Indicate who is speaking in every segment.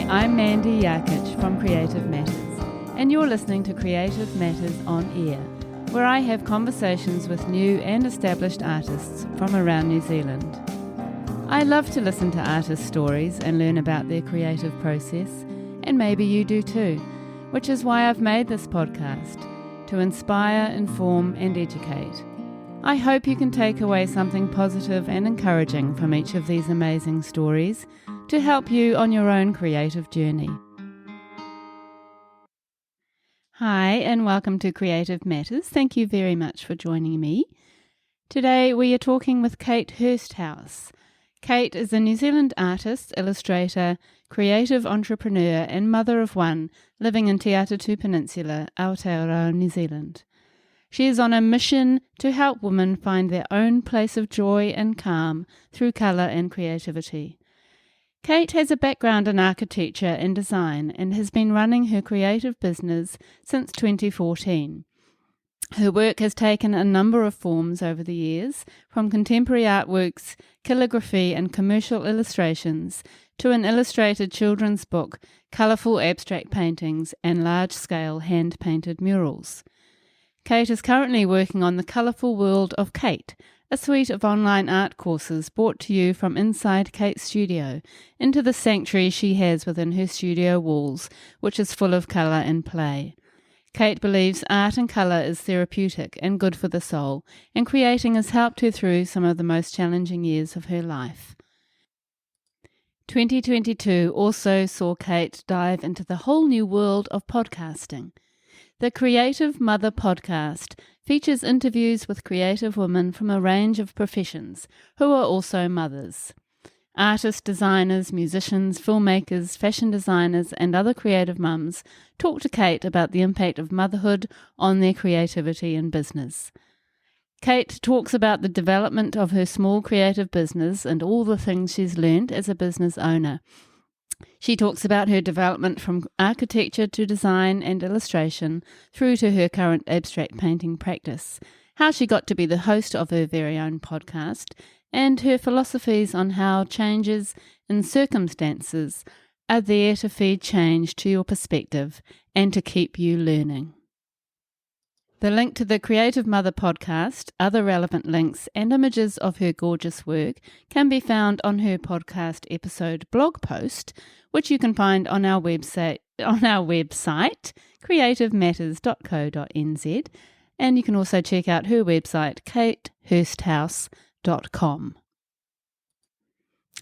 Speaker 1: I'm Mandy Yarkich from Creative Matters, and you're listening to Creative Matters on Air, where I have conversations with new and established artists from around New Zealand. I love to listen to artists' stories and learn about their creative process, and maybe you do too, which is why I've made this podcast, to inspire, inform and educate. I hope you can take away something positive and encouraging from each of these amazing stories to help you on your own creative journey. Hi, and welcome to Creative Matters. Thank you very much for joining me. Today we are talking with Kate Hursthouse. Kate is a New Zealand artist, illustrator, creative entrepreneur and mother of one living in Te Atatū Peninsula, Aotearoa, New Zealand. She is on a mission to help women find their own place of joy and calm through colour and creativity. Kate has a background in architecture and design and has been running her creative business since 2014. Her work has taken a number of forms over the years, from contemporary artworks, calligraphy and commercial illustrations, to an illustrated children's book, colourful abstract paintings and large-scale hand-painted murals. Kate is currently working on the Colourful World of Kate, a suite of online art courses brought to you from inside Kate's studio into the sanctuary she has within her studio walls, which is full of colour and play. Kate believes art and colour is therapeutic and good for the soul, and creating has helped her through some of the most challenging years of her life. 2022 also saw Kate dive into the whole new world of podcasting. The Creative Mother podcast features interviews with creative women from a range of professions who are also mothers. Artists, designers, musicians, filmmakers, fashion designers and other creative mums talk to Kate about the impact of motherhood on their creativity and business. Kate talks about the development of her small creative business and all the things she's learned as a business owner. She talks about her development from architecture to design and illustration through to her current abstract painting practice, how she got to be the host of her very own podcast, and her philosophies on how changes in circumstances are there to feed change to your perspective and to keep you learning. The link to the Creative Mother podcast, other relevant links and images of her gorgeous work can be found on her podcast episode blog post, which you can find on our website creativematters.co.nz, and you can also check out her website katehursthouse.com.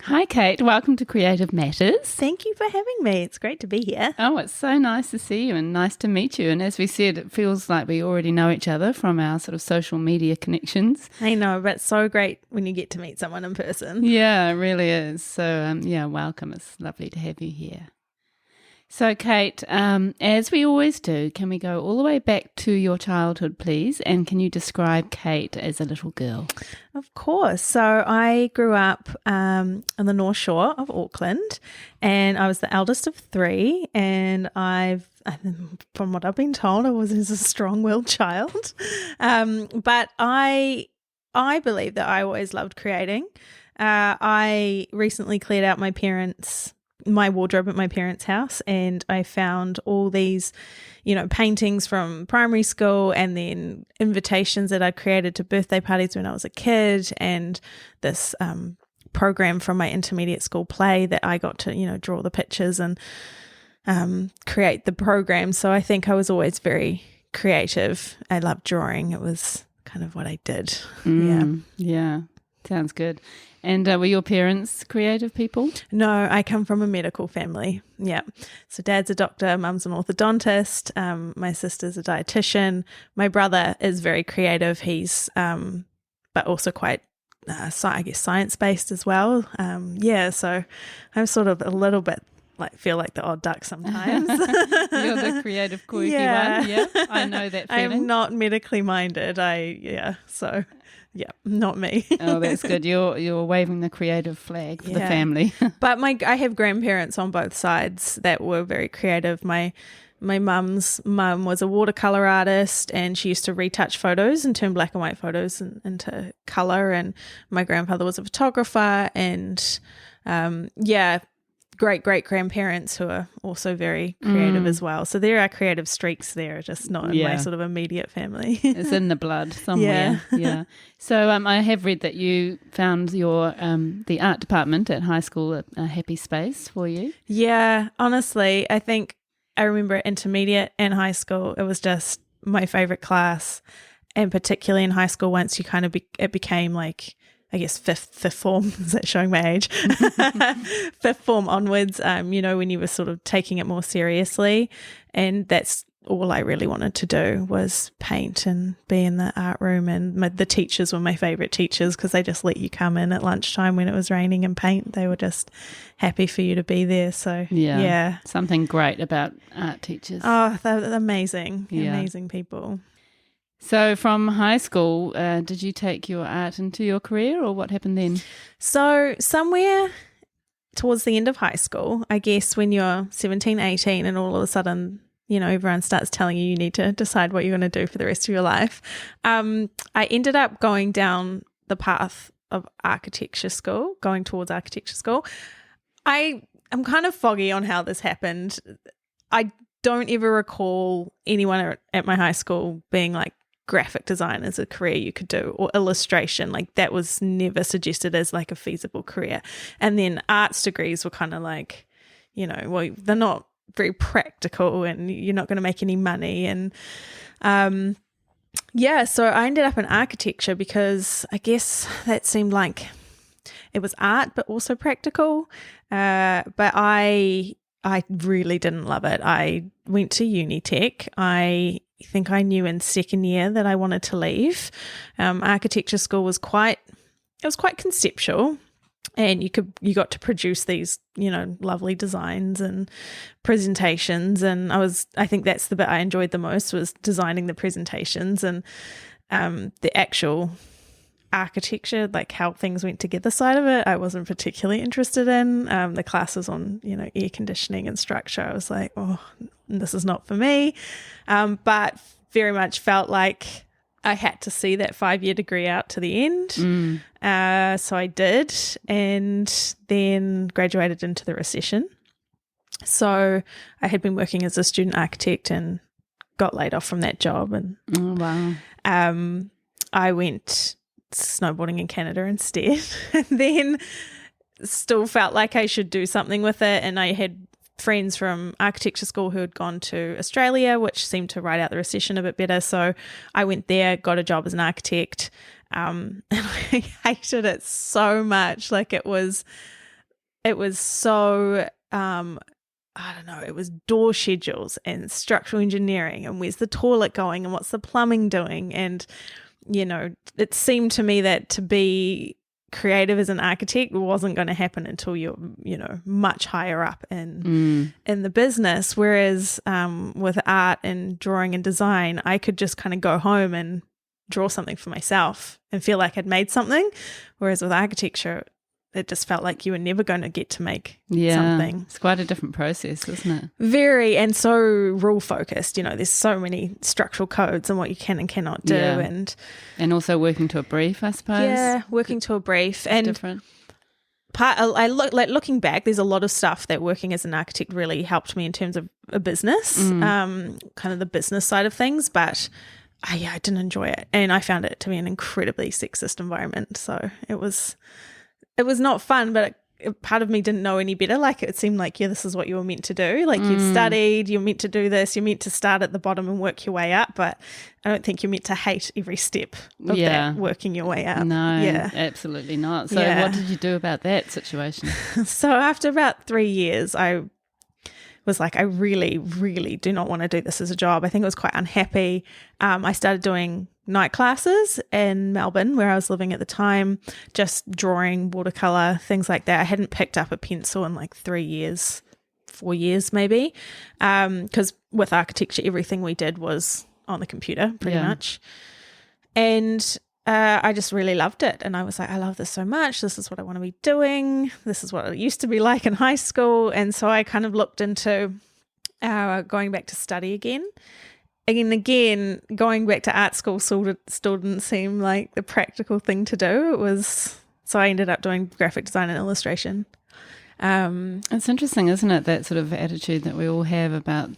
Speaker 1: Hi Kate, welcome to Creative Matters.
Speaker 2: Thank you for having me. It's great to be here.
Speaker 1: Oh, it's so nice to see you and nice to meet you. And as we said, it feels like we already know each other from our sort of social media connections.
Speaker 2: I know, but it's so great when you get to meet someone in person.
Speaker 1: Yeah, it really is. So, welcome. It's lovely to have you here. So, Kate, as we always do, can we go all the way back to your childhood, please? And can you describe Kate as a little girl?
Speaker 2: Of course. So I grew up on the North Shore of Auckland, and I was the eldest of three, and from what I've been told, I was a strong-willed child. But I believe that I always loved creating. I recently cleared out my wardrobe at my parents' house, and I found all these, paintings from primary school and then invitations that I created to birthday parties when I was a kid, and this program from my intermediate school play that I got to, draw the pictures and create the program. So I think I was always very creative. I loved drawing. It was kind of what I did.
Speaker 1: Yeah. Sounds good. And were your parents creative people?
Speaker 2: No, I come from a medical family. Yeah. So dad's a doctor, mum's an orthodontist, my sister's a dietitian. My brother is very creative. He's, but also quite, science-based as well. So I'm sort of a little bit feel like the odd duck sometimes.
Speaker 1: You're the creative, quirky one. Yeah, I know that feeling.
Speaker 2: I'm not medically minded. Not me.
Speaker 1: Oh, that's good. You're waving the creative flag for the family.
Speaker 2: But I have grandparents on both sides that were very creative. My mum's mum was a watercolor artist, and she used to retouch photos and turn black and white photos into color. And my grandfather was a photographer, and great-great-grandparents who are also very creative as well. So there are creative streaks there, just not in my sort of immediate family.
Speaker 1: It's in the blood somewhere. Yeah. So I have read that you found your the art department at high school a happy space for you.
Speaker 2: Yeah, honestly, I think I remember intermediate and high school, it was just my favorite class. And particularly in high school, once you kind of it became like, I guess fifth form, is that showing my age? Fifth form onwards, when you were sort of taking it more seriously. And that's all I really wanted to do was paint and be in the art room. And the teachers were my favourite teachers because they just let you come in at lunchtime when it was raining and paint. They were just happy for you to be there. So, yeah.
Speaker 1: Something great about art teachers.
Speaker 2: Oh, they're amazing, amazing people.
Speaker 1: So from high school, did you take your art into your career or what happened then?
Speaker 2: So somewhere towards the end of high school, I guess when you're 17, 18 and all of a sudden, everyone starts telling you need to decide what you're going to do for the rest of your life. I ended up going down the path of architecture school, going towards architecture school. I'm kind of foggy on how this happened. I don't ever recall anyone at my high school being like, graphic design as a career you could do, or illustration, like that was never suggested as like a feasible career. And then arts degrees were kind of like, well, they're not very practical and you're not going to make any money. And so I ended up in architecture because I guess that seemed like it was art but also practical, but I really didn't love it. I went to Unitech. I think I knew in second year that I wanted to leave. Architecture school was quite conceptual, and you got to produce these, lovely designs and presentations. And I think that's the bit I enjoyed the most, was designing the presentations and the actual architecture, like how things went together side of it, I wasn't particularly interested in. The classes on, air conditioning and structure, I was like, oh, this is not for me. But very much felt like I had to see that 5-year degree out to the end. So I did, and then graduated into the recession. So I had been working as a student architect and got laid off from that job. And I went snowboarding in Canada instead, and then still felt like I should do something with it. And I had friends from architecture school who had gone to Australia, which seemed to ride out the recession a bit better. So I went there, got a job as an architect, and I hated it so much. Like it was so I don't know, it was door schedules and structural engineering and where's the toilet going and what's the plumbing doing. And it seemed to me that to be creative as an architect wasn't going to happen until you're, much higher up in the business. Whereas with art and drawing and design, I could just kind of go home and draw something for myself and feel like I'd made something. Whereas with architecture, it just felt like you were never going to get to make something.
Speaker 1: It's quite a different process, isn't it?
Speaker 2: Very, and so rule focused. There's so many structural codes and what you can and cannot do, and
Speaker 1: also working to a brief, I suppose.
Speaker 2: Yeah, working to a brief, and
Speaker 1: different.
Speaker 2: Looking back, there's a lot of stuff that working as an architect really helped me in terms of a business, kind of the business side of things, but. I didn't enjoy it, and I found it to be an incredibly sexist environment. So it was not fun, but part of me didn't know any better. Like it seemed like, this is what you were meant to do. Like you've studied, you're meant to do this, you're meant to start at the bottom and work your way up. But I don't think you're meant to hate every step of that, working your way up.
Speaker 1: No, absolutely not. So what did you do about that situation?
Speaker 2: So after about 3 years, I was like, I really, really do not want to do this as a job. I think I was quite unhappy. I started doing night classes in Melbourne, where I was living at the time, just drawing, watercolor, things like that. I hadn't picked up a pencil in like 3 years, 4 years maybe, because with architecture, everything we did was on the computer pretty much. And I just really loved it. And I was like, I love this so much. This is what I want to be doing. This is what it used to be like in high school. And so I kind of looked into going back to study again. Again, going back to art school still didn't seem like the practical thing to do. So I ended up doing graphic design and illustration.
Speaker 1: It's interesting, isn't it, that sort of attitude that we all have about,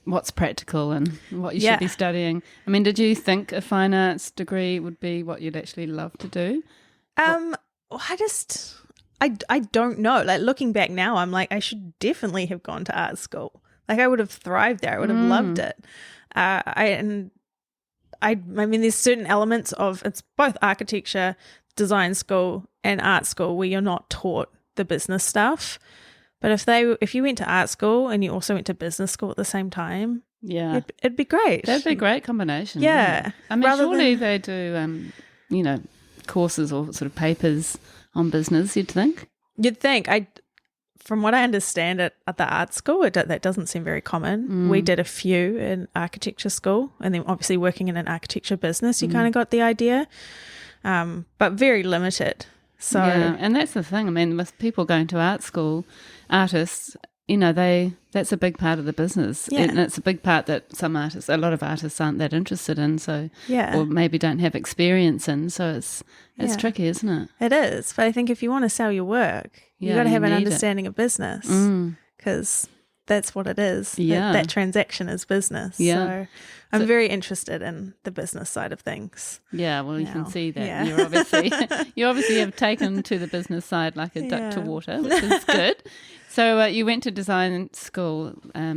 Speaker 1: what's practical and what you should be studying. I mean, did you think a fine arts degree would be what you'd actually love to do?
Speaker 2: I don't know. Like, looking back now, I'm like, I should definitely have gone to art school. Like, I would have thrived there. I would have loved it. I mean, there's certain elements of, it's both architecture, design school and art school where you're not taught the business stuff. But if you went to art school and you also went to business school at the same time, it'd be great.
Speaker 1: That'd be a great combination.
Speaker 2: Yeah.
Speaker 1: I mean, surely they do, courses or sort of papers on business, you'd think.
Speaker 2: From what I understand at the art school, that doesn't seem very common. We did a few in architecture school, and then obviously working in an architecture business, you kind of got the idea, but very limited. So
Speaker 1: yeah, and that's the thing. I mean, with people going to art school, artists, that's a big part of the business.
Speaker 2: Yeah.
Speaker 1: And it's a big part that a lot of artists aren't that interested in, or maybe don't have experience in. So it's tricky, isn't it?
Speaker 2: It is. But I think if you want to sell your work, you got to have an understanding of business, because that's what it is.
Speaker 1: Yeah.
Speaker 2: That transaction is business.
Speaker 1: Yeah.
Speaker 2: So I'm very interested in the business side of things.
Speaker 1: Yeah, well, you can see that.
Speaker 2: Yeah.
Speaker 1: You obviously have taken to the business side like a duck to water, which is good. So you went to design school,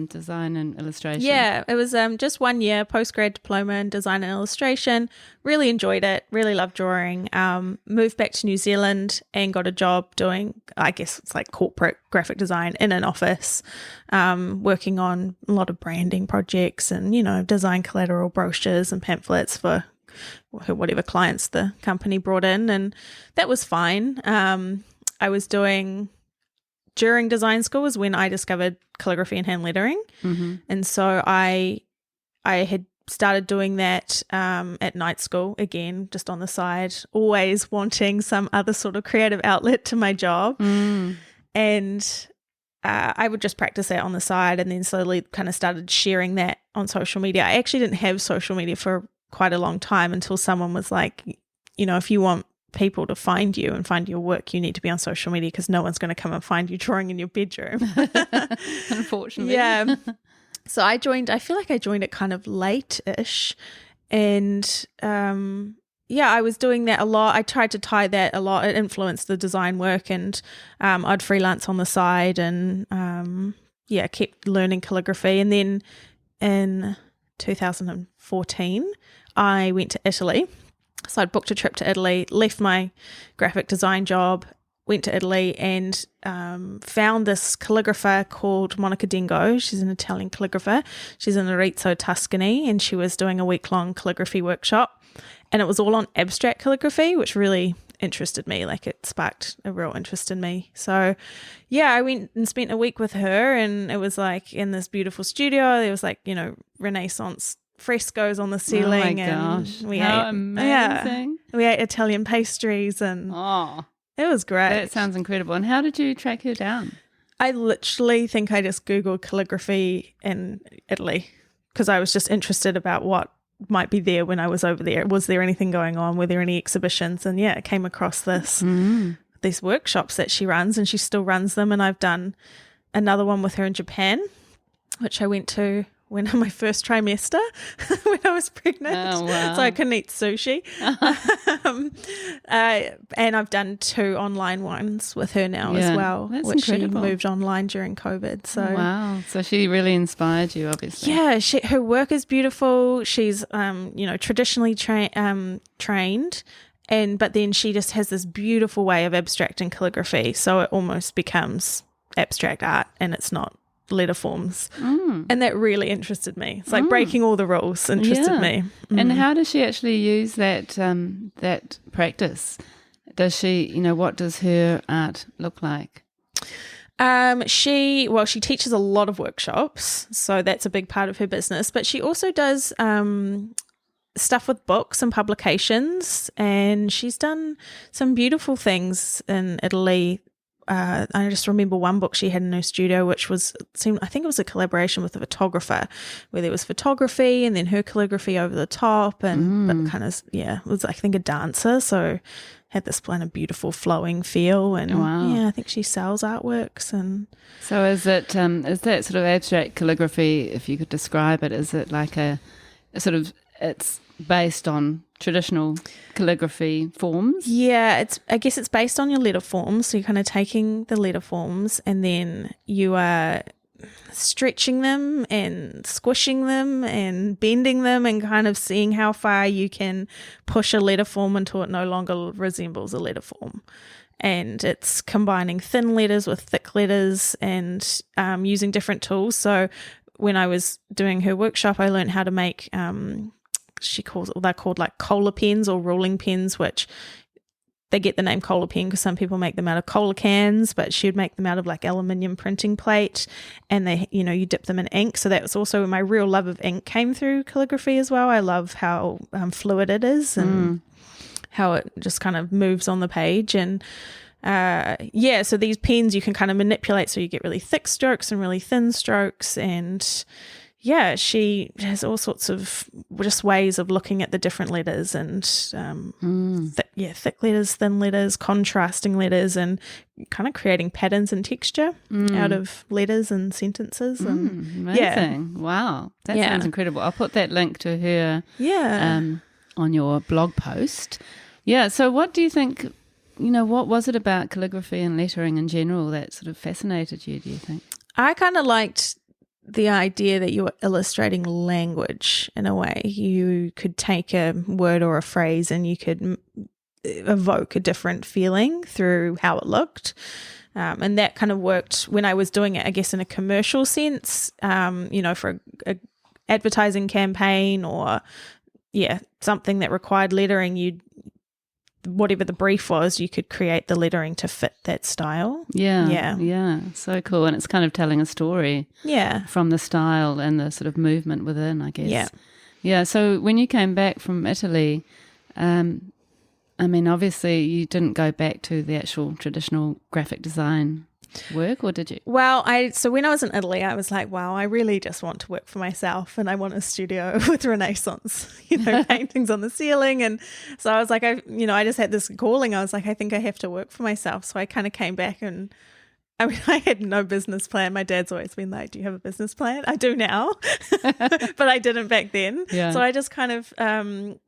Speaker 1: design and illustration.
Speaker 2: Yeah, it was just 1 year postgrad diploma in design and illustration. Really enjoyed it. Really loved drawing. Moved back to New Zealand and got a job doing, I guess it's like corporate graphic design in an office, working on a lot of branding projects and, design collateral brochures and pamphlets for whatever clients the company brought in. And that was fine. I was during design school was when I discovered calligraphy and hand lettering. Mm-hmm. And so I had started doing that at night school, again, just on the side, always wanting some other sort of creative outlet to my job. And I would just practice that on the side, and then slowly kind of started sharing that on social media. I actually didn't have social media for quite a long time until someone was like, if you want people to find you and find your work, you need to be on social media, because no one's going to come and find you drawing in your bedroom.
Speaker 1: Unfortunately.
Speaker 2: Yeah. So I feel like I joined it kind of late-ish, and I was doing that a lot. I tried to tie that a lot. It influenced the design work, and I'd freelance on the side, and kept learning calligraphy. And then in 2014, I went to Italy. So I'd booked a trip to Italy, left my graphic design job, went to Italy, and found this calligrapher called Monica Dengo. She's an Italian calligrapher. She's in Arezzo, Tuscany, and she was doing a week-long calligraphy workshop. And it was all on abstract calligraphy, which really interested me. Like, it sparked a real interest in me. So, I went and spent a week with her, and it was like in this beautiful studio. There was like, Renaissance frescoes on the ceiling.
Speaker 1: Oh my gosh.
Speaker 2: And we
Speaker 1: How
Speaker 2: ate
Speaker 1: amazing.
Speaker 2: We ate Italian pastries, and it was great.
Speaker 1: That sounds incredible. And how did you track her down?
Speaker 2: I literally think I just Googled calligraphy in Italy, because I was just interested about what might be there when I was over there. Was there anything going on? Were there any exhibitions? And I came across these workshops that she runs, and she still runs them. And I've done another one with her in Japan, which I went to when my first trimester, when I was pregnant.
Speaker 1: Oh, wow.
Speaker 2: So I couldn't eat sushi. And I've done 2 online ones with her now as well,
Speaker 1: that's
Speaker 2: which
Speaker 1: incredible.
Speaker 2: she moved online during COVID. So
Speaker 1: wow. So she really inspired you, obviously.
Speaker 2: yeah, her work is beautiful. She's traditionally trained, but then she just has this beautiful way of abstracting calligraphy. So it almost becomes abstract art, and it's not letter forms. And that really interested me. It's like breaking all the rules interested me.
Speaker 1: And how does she actually use that that practice? Does she, what does her art look like?
Speaker 2: She teaches a lot of workshops, so that's a big part of her business, but she also does stuff with books and publications, and she's done some beautiful things in Italy. I just remember one book she had in her studio, which I think it was a collaboration with a photographer, where there was photography and then her calligraphy over the top, and but kind of it was, I think, a dancer. So had this kind of beautiful flowing feel. And I think she sells artworks. And
Speaker 1: so is that sort of abstract calligraphy, if you could describe it, is it like a sort of, it's based on traditional calligraphy forms?
Speaker 2: Yeah, I guess it's based on your letter forms. So you're kind of taking the letter forms and then you are stretching them and squishing them and bending them and kind of seeing how far you can push a letter form until it no longer resembles a letter form. And it's combining thin letters with thick letters and using different tools. So when I was doing her workshop, I learned how to make they're called like cola pens or rolling pens, which they get the name cola pen because some people make them out of cola cans, but she would make them out of like aluminium printing plate, and they, you dip them in ink. So that was also where my real love of ink came through calligraphy as well. I love how fluid it is and how it just kind of moves on the page. And so these pens you can kind of manipulate so you get really thick strokes and really thin strokes. And she has all sorts of just ways of looking at the different letters and thick letters, thin letters, contrasting letters, and kind of creating patterns and texture out of letters and sentences. And
Speaker 1: amazing. Wow. That sounds incredible. I'll put that link to her on your blog post. Yeah, so what do you think, what was it about calligraphy and lettering in general that sort of fascinated you, do you think?
Speaker 2: I kind of liked the idea that you were illustrating language in a way. You could take a word or a phrase and you could evoke a different feeling through how it looked. And that kind of worked when I was doing it, I guess, in a commercial sense, for a advertising campaign or, something that required lettering. Whatever the brief was, you could create the lettering to fit that style. Yeah. So cool. And it's kind of telling a story from the style and the sort of movement within, I guess. Yeah. So when you came back from Italy, obviously you didn't go back to the actual traditional graphic design work, or did you? Well, so when I was in Italy, I was like, wow, I really just want to work for myself, and I want a studio with Renaissance, paintings on the ceiling. And so I was like, I just had this calling. I was like, I think I have to work for myself. So I kind of came back, and I had no business plan. My dad's always been like, do you have a business plan? I do now, but I didn't back then. Yeah. So I just kind of,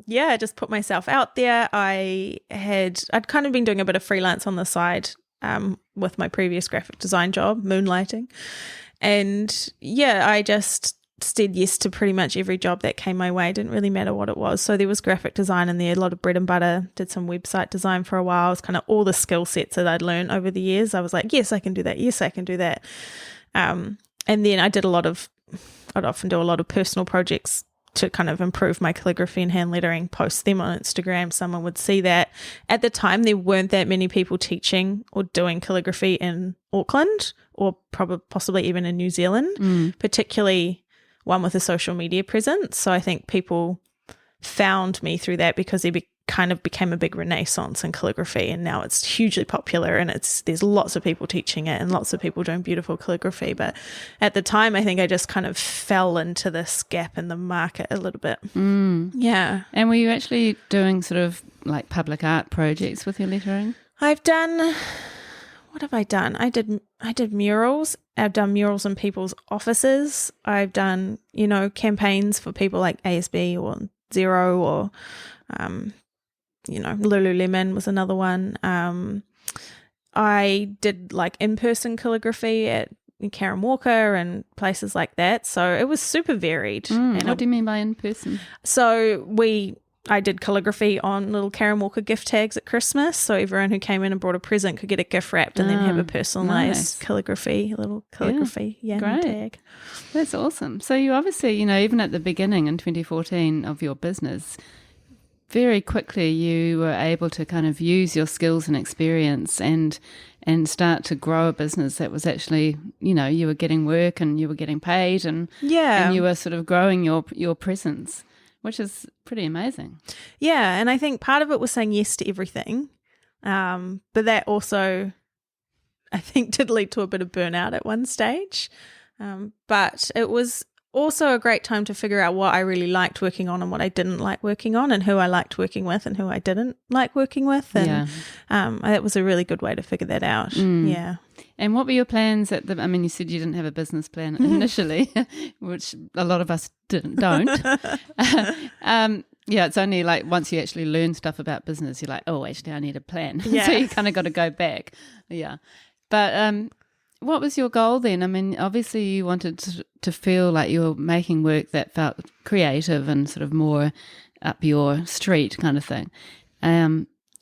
Speaker 2: just put myself out there. I'd kind of been doing a bit of freelance on the side with my previous graphic design job, moonlighting. And I just said yes to pretty much every job that came my way. It didn't really matter what it was. So there was graphic design in there, a lot of bread and butter, did some website design for a while. It was kind of all the skill sets that I'd learned over the years. I was like, yes, I can do that. Yes, I can do that. And then I'd often do a lot of personal projects to kind of improve my calligraphy and hand lettering, post them on Instagram. Someone would see that. At the time, there weren't that many people teaching or doing calligraphy in Auckland or possibly even in New Zealand, particularly one with a social media presence. So I think people found me through that because there kind of became a big renaissance in calligraphy, and now it's hugely popular and there's lots of people teaching it and lots of people doing beautiful calligraphy. But at the time, I think I just kind of fell into this gap in the market a little bit. Yeah.
Speaker 1: And were you actually doing sort of like public art projects with your lettering?
Speaker 2: What have I done? I did murals. I've done murals in people's offices. I've done, campaigns for people like ASB or Zero or Lululemon was another one. I did like in-person calligraphy at Karen Walker and places like that. So it was super varied.
Speaker 1: And what do you mean by in-person?
Speaker 2: So I did calligraphy on little Karen Walker gift tags at Christmas. So everyone who came in and brought a present could get it gift wrapped and then have a personalized calligraphy tag.
Speaker 1: That's awesome. So you obviously, even at the beginning in 2014 of your business, very quickly you were able to kind of use your skills and experience and start to grow a business that was actually, you were getting work and you were getting paid and you were sort of growing your presence, which is pretty amazing.
Speaker 2: Yeah, and I think part of it was saying yes to everything, but that also, I think, did lead to a bit of burnout at one stage. But it was also a great time to figure out what I really liked working on and what I didn't like working on, and who I liked working with and who I didn't like working with. And that was a really good way to figure that out. Yeah.
Speaker 1: And what were your plans I mean, you said you didn't have a business plan initially, which a lot of us don't. Yeah, it's only like once you actually learn stuff about business, you're like, oh, actually, I need a plan.
Speaker 2: Yeah.
Speaker 1: So you kind of got to go back. Yeah. But what was your goal then? I mean, obviously you wanted to feel like you were making work that felt creative and sort of more up your street kind of thing.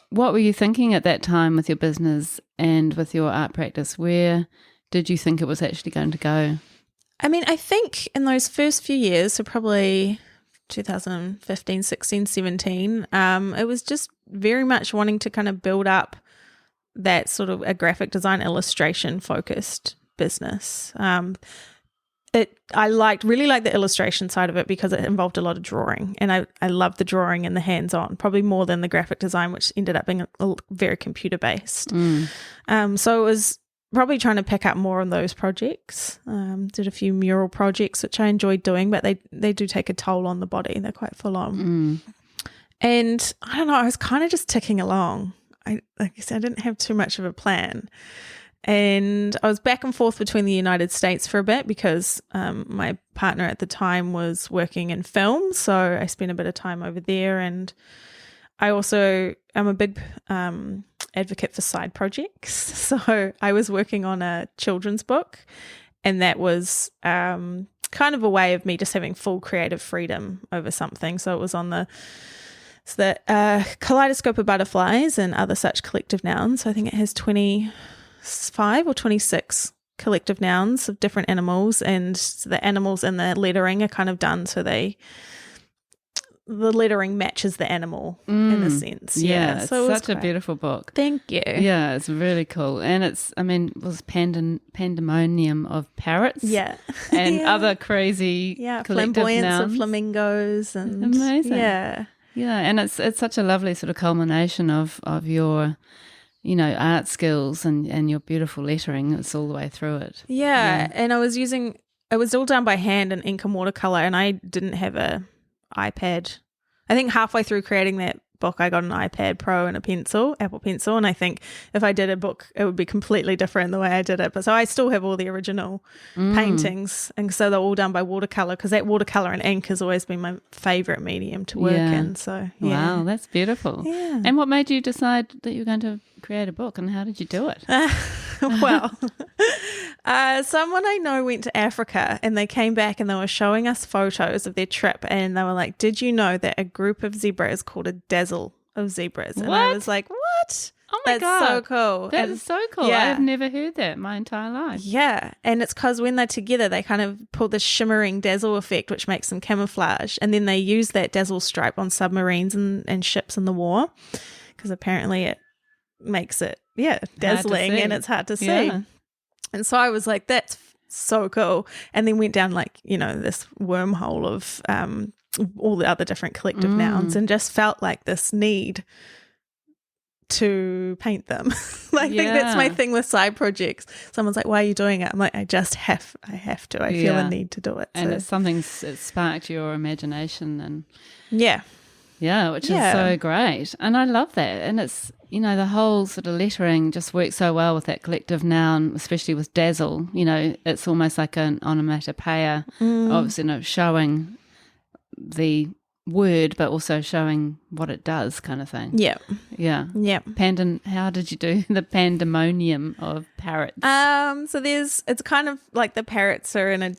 Speaker 1: What were you thinking at that time with your business and with your art practice? Where did you think it was actually going to go?
Speaker 2: I mean, I think in those first few years, so probably 2015, 16, 17, it was just very much wanting to kind of build up that sort of a graphic design illustration focused business. I really liked the illustration side of it because it involved a lot of drawing, and I loved the drawing and the hands-on, probably more than the graphic design, which ended up being very computer based. So it was probably trying to pick up more on those projects. Did a few mural projects, which I enjoyed doing, but they do take a toll on the body. They're quite full on. And I don't know, I was kind of just ticking along. Like I said, I didn't have too much of a plan. And I was back and forth between the United States for a bit because my partner at the time was working in film. So I spent a bit of time over there. And I also am a big advocate for side projects. So I was working on a children's book, and that was kind of a way of me just having full creative freedom over something. So it was on the Kaleidoscope of Butterflies and Other Such Collective Nouns. So I think it has 25 or 26 collective nouns of different animals, and the animals and the lettering are kind of done so the lettering matches the animal in a sense.
Speaker 1: Yeah,
Speaker 2: so
Speaker 1: it's such a beautiful book.
Speaker 2: Thank you.
Speaker 1: Yeah, it's really cool. And it was pandemonium of parrots.
Speaker 2: Yeah.
Speaker 1: And other crazy collective
Speaker 2: flamboyance
Speaker 1: nouns.
Speaker 2: of flamingos. And
Speaker 1: amazing.
Speaker 2: Yeah.
Speaker 1: Yeah, and it's such a lovely sort of culmination of your, art skills and your beautiful lettering. It's all the way through it.
Speaker 2: Yeah. And it was all done by hand in ink and watercolor, and I didn't have a iPad. I think halfway through creating that book, I got an iPad Pro and Apple Pencil, and I think if I did a book, it would be completely different the way I did it. But so I still have all the original paintings, and so they're all done by watercolor, because that watercolor and ink has always been my favorite medium to work in. So
Speaker 1: wow, that's beautiful.
Speaker 2: Yeah.
Speaker 1: And what made you decide that you were going to create a book, and how did you do it?
Speaker 2: Well, someone I know went to Africa, and they came back and they were showing us photos of their trip, and they were like, did you know that a group of zebras called a dazzle of zebras? And I was like, what?
Speaker 1: Oh my God.
Speaker 2: That's so cool.
Speaker 1: That is so cool.
Speaker 2: Yeah.
Speaker 1: I have never heard that my entire life.
Speaker 2: Yeah. And it's because when they're together, they kind of pull this shimmering dazzle effect, which makes them camouflage. And then they use that dazzle stripe on submarines and ships in the war, because apparently it makes it, dazzling, and it's hard to see.
Speaker 1: Yeah.
Speaker 2: And so I was like, that's so cool. And then went down this wormhole of all the other different collective nouns, and just felt like this need to paint them. I think that's my thing with side projects. Someone's like, why are you doing it? I'm like, I have to. I feel a need to do it.
Speaker 1: And it's something that sparked your imagination, and which is so great. And I love that. And it's, the whole sort of lettering just works so well with that collective noun, especially with dazzle. It's almost like an onomatopoeia of, showing the word, but also showing what it does, kind of thing. Yeah. How did you do the pandemonium of parrots?
Speaker 2: So it's kind of like the parrots are in a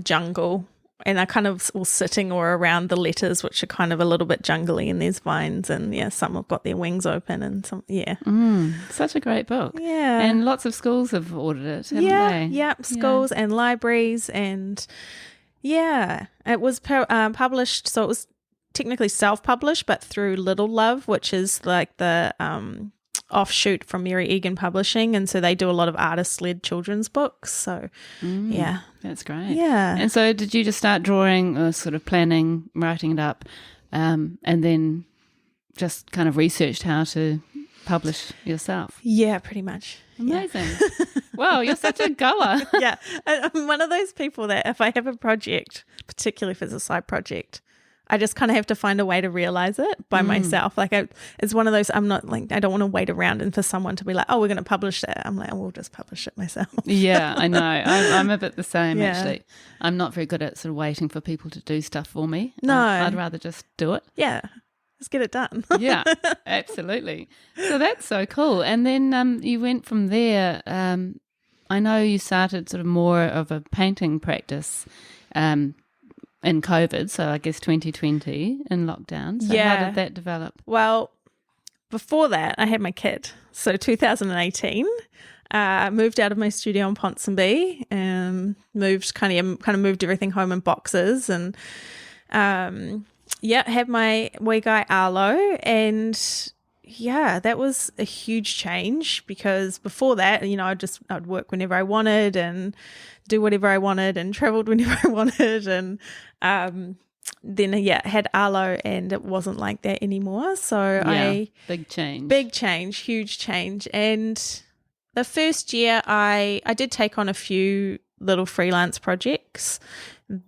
Speaker 2: jungle, and are kind of all sitting or around the letters, which are kind of a little bit jungly, and there's vines, and some have got their wings open, and some
Speaker 1: such a great book.
Speaker 2: Yeah.
Speaker 1: And lots of schools have ordered it, haven't they?
Speaker 2: Schools and libraries, and it was published, so it was technically self-published, but through Little Love, which is like the offshoot from Mary Egan Publishing, and so they do a lot of artist-led children's books. So
Speaker 1: that's great.
Speaker 2: Yeah.
Speaker 1: And so did you just start drawing, or sort of planning, writing it up, and then just kind of researched how to publish yourself?
Speaker 2: Yeah, pretty much.
Speaker 1: Amazing. Wow, you're such a goer.
Speaker 2: I'm one of those people that if I have a project particularly if it's a side project. I just kind of have to find a way to realize it by myself. Like it's one of those, I'm not like, I don't want to wait around and for someone to be like, oh, we're going to publish that. I'm like, oh, we'll just publish it myself.
Speaker 1: Yeah, I know. I'm a bit the same, actually. I'm not very good at sort of waiting for people to do stuff for me.
Speaker 2: No.
Speaker 1: I'd rather just do it.
Speaker 2: Yeah. Let's get it done.
Speaker 1: Yeah, absolutely. So that's so cool. And then you went from there. I know you started sort of more of a painting practice in COVID, so I guess 2020 in lockdown. So how did that develop?
Speaker 2: Well, before that, I had my kid. So 2018, moved out of my studio in Ponsonby, moved everything home in boxes, and had my wee guy Arlo, and that was a huge change because before that, I'd work whenever I wanted and do whatever I wanted and traveled whenever I wanted, and then had Arlo, and it wasn't like that anymore. So
Speaker 1: big change,
Speaker 2: huge change. And the first year I did take on a few little freelance projects,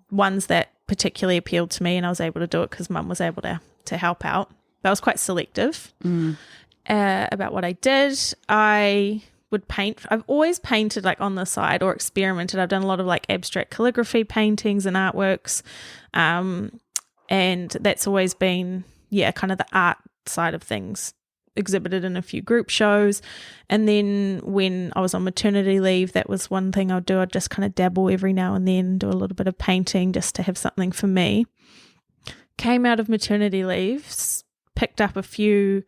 Speaker 2: ones that particularly appealed to me, and I was able to do it because Mum was able to help out. But I was quite selective about what I did. I would paint. I've always painted like on the side or experimented. I've done a lot of like abstract calligraphy paintings and artworks. And that's always been, kind of the art side of things, exhibited in a few group shows. And then when I was on maternity leave, that was one thing I'd do. I'd just kind of dabble every now and then, do a little bit of painting just to have something for me. Came out of maternity leave, picked up a few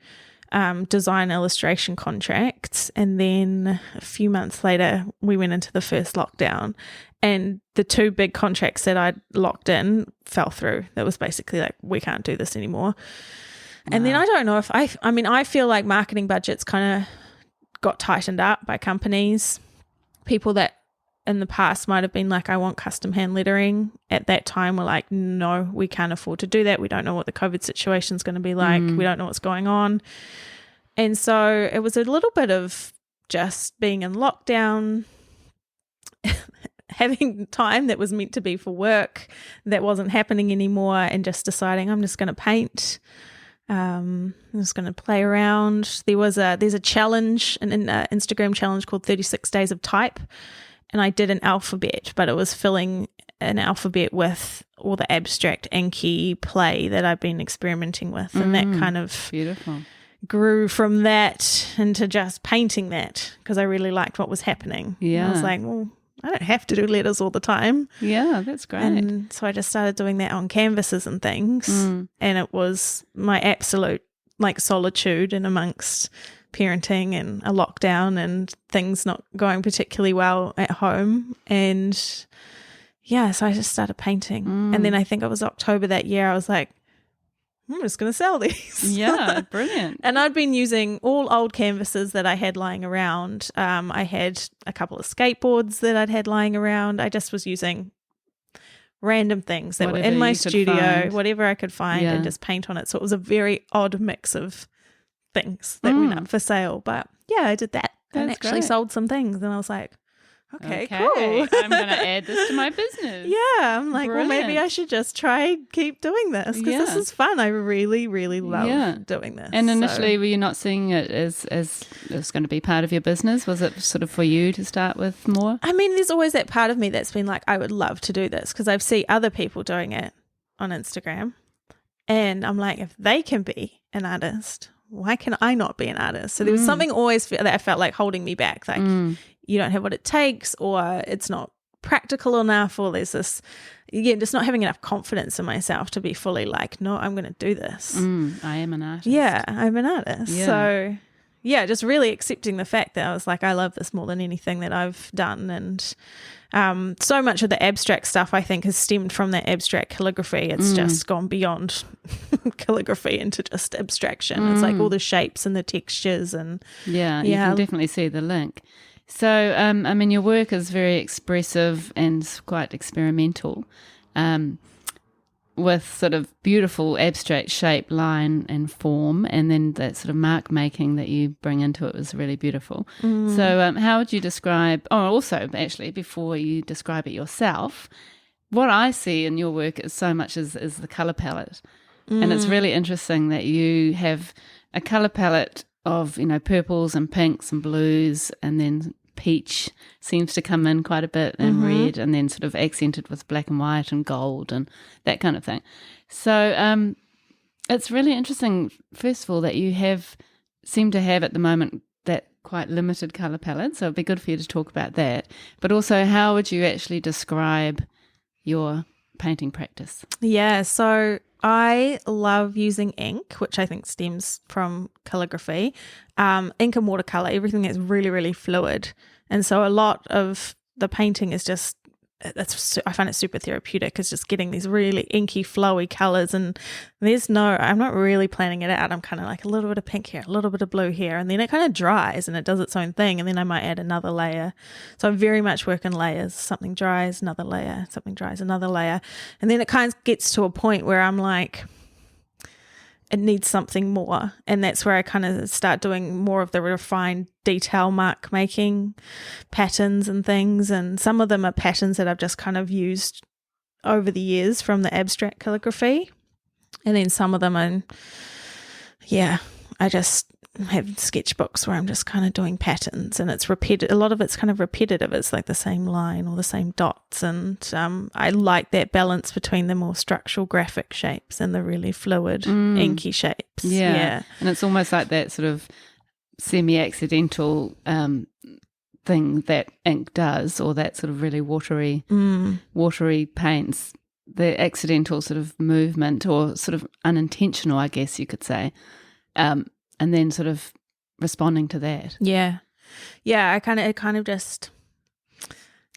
Speaker 2: design illustration contracts, and then a few months later we went into the first lockdown, and the two big contracts that I'd locked in fell through. That was basically like, we can't do this anymore. Wow. And then I don't know if I feel like marketing budgets kind of got tightened up by companies. People that in the past might have been like, I want custom hand lettering, at that time were like, no, we can't afford to do that. We don't know what the COVID situation is going to be like. We don't know what's going on. And so it was a little bit of just being in lockdown, having time that was meant to be for work that wasn't happening anymore, and just deciding I'm just going to paint. I'm just going to play around. There's a challenge, an Instagram challenge called 36 Days of Type. And I did an alphabet, but it was filling an alphabet with all the abstract inky play that I've been experimenting with. And that kind of
Speaker 1: beautiful
Speaker 2: grew from that into just painting that, because I really liked what was happening. Yeah. And I was like, well, I don't have to do letters all the time.
Speaker 1: Yeah, that's great.
Speaker 2: And so I just started doing that on canvases and things. And it was my absolute like solitude in amongst parenting and a lockdown and things not going particularly well at home. And so I just started painting. And then I think it was October that year, I was like, I'm just going to sell these.
Speaker 1: Yeah, brilliant.
Speaker 2: And I'd been using all old canvases that I had lying around. I had a couple of skateboards that I'd had lying around. I just was using random things that were in my studio, whatever I could find, and just paint on it. So it was a very odd mix of things that went up for sale. But I did that. And actually sold some things. And I was like, okay, cool.
Speaker 1: I'm going to add this to my business.
Speaker 2: Yeah, I'm like, well, maybe I should just keep doing this, because this is fun. I really, really love doing this.
Speaker 1: And initially, were you not seeing it as going to be part of your business? Was it sort of for you to start with more?
Speaker 2: I mean, there's always that part of me that's been like, I would love to do this, because I see other people doing it on Instagram. And I'm like, if they can be an artist, why can I not be an artist? So there was something always that I felt like holding me back. Like, you don't have what it takes, or it's not practical enough, or there's this, just not having enough confidence in myself to be fully like, no, I'm going to do this.
Speaker 1: I am an artist.
Speaker 2: Yeah, I'm an artist. Yeah. So, just really accepting the fact that I was like, I love this more than anything that I've done. And so much of the abstract stuff, I think, has stemmed from that abstract calligraphy. It's just gone beyond calligraphy into just abstraction. It's like all the shapes and the textures. And
Speaker 1: you can definitely see the link. So, I mean, your work is very expressive and quite experimental, with sort of beautiful abstract shape, line and form, and then that sort of mark making that you bring into it was really beautiful. So how would you describe, also actually before you describe it yourself, what I see in your work is so much is the colour palette. And it's really interesting that you have a colour palette of, purples and pinks and blues, and then peach seems to come in quite a bit, and red, and then sort of accented with black and white and gold and that kind of thing. So it's really interesting, first of all, that you seem to have at the moment that quite limited colour palette. So it'd be good for you to talk about that. But also, how would you actually describe your painting practice?
Speaker 2: Yeah, so I love using ink, which I think stems from calligraphy. Ink and watercolour, everything is really, really fluid. And so a lot of the painting is just, I find it super therapeutic. It's just getting these really inky, flowy colours, and I'm not really planning it out. I'm kind of like a little bit of pink here, a little bit of blue here, and then it kind of dries and it does its own thing, and then I might add another layer. So I very much work in layers. Something dries, another layer, something dries, another layer. And then it kind of gets to a point where I'm like, it needs something more, and that's where I kind of start doing more of the refined detail mark making patterns and things, and some of them are patterns that I've just kind of used over the years from the abstract calligraphy, and then some of them I just have sketchbooks where I'm just kind of doing patterns, and it's repeated. A lot of it's kind of repetitive. It's like the same line or the same dots, and I like that balance between the more structural graphic shapes and the really fluid inky shapes.
Speaker 1: Yeah, and it's almost like that sort of semi-accidental thing that ink does, or that sort of really watery paints. The accidental sort of movement, or sort of unintentional, I guess you could say. And then sort of responding to that. Yeah, it kind of just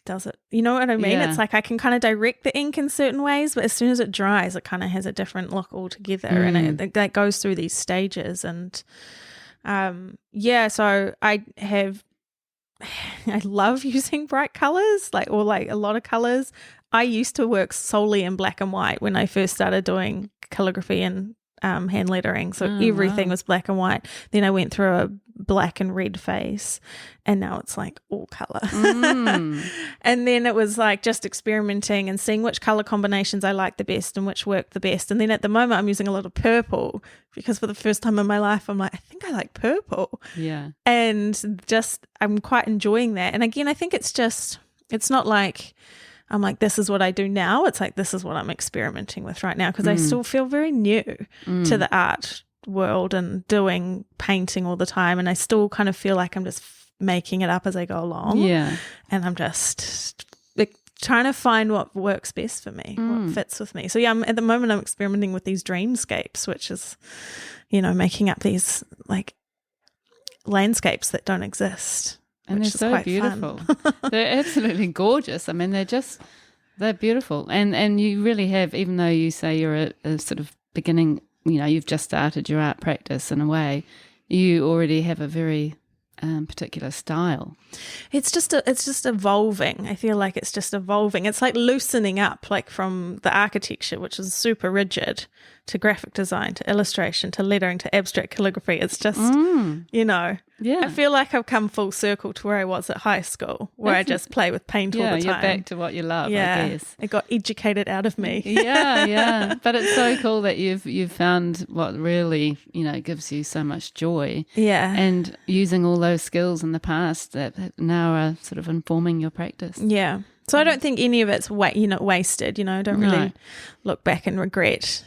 Speaker 1: does it. You know what I mean? Yeah.
Speaker 2: It's like I can kind of direct the ink in certain ways, but as soon as it dries, it kind of has a different look altogether, and it goes through these stages. And so I love using bright colours, like a lot of colours. I used to work solely in black and white when I first started doing calligraphy and hand lettering, so everything was black and white. Then I went through a black and red phase, and now it's like all color. And then it was like just experimenting and seeing which color combinations I like the best and which work the best. And then at the moment I'm using a lot of purple, because for the first time in my life I'm like, I think I like purple.
Speaker 1: Yeah.
Speaker 2: And just I'm quite enjoying that. And again, I think it's not like I'm like, this is what I do now. It's like, this is what I'm experimenting with right now, because I still feel very new to the art world and doing painting all the time. And I still kind of feel like I'm just making it up as I go along.
Speaker 1: Yeah.
Speaker 2: And I'm just trying to find what works best for me, what fits with me. So yeah, at the moment I'm experimenting with these dreamscapes, which is, making up these like landscapes that don't exist.
Speaker 1: And they're so beautiful. They're absolutely gorgeous. I mean, they're beautiful. And you really have, even though you say you're a sort of beginning, you've just started your art practice in a way, you already have a very particular style. It's just evolving. I feel like it's just evolving. It's like loosening up, like from the architecture, which is super rigid, to graphic design, to illustration, to lettering, to abstract calligraphy. It's just, Yeah.
Speaker 2: I feel like I've come full circle to where I was at high school, where I just play with paint all the time.
Speaker 1: Yeah, you're back to what you love, I guess.
Speaker 2: It got educated out of me.
Speaker 1: Yeah. But it's so cool that you've found what really, gives you so much joy.
Speaker 2: Yeah.
Speaker 1: And using all those skills in the past that now are sort of informing your practice.
Speaker 2: Yeah. So I don't think any of it's wasted, I don't really look back and regret.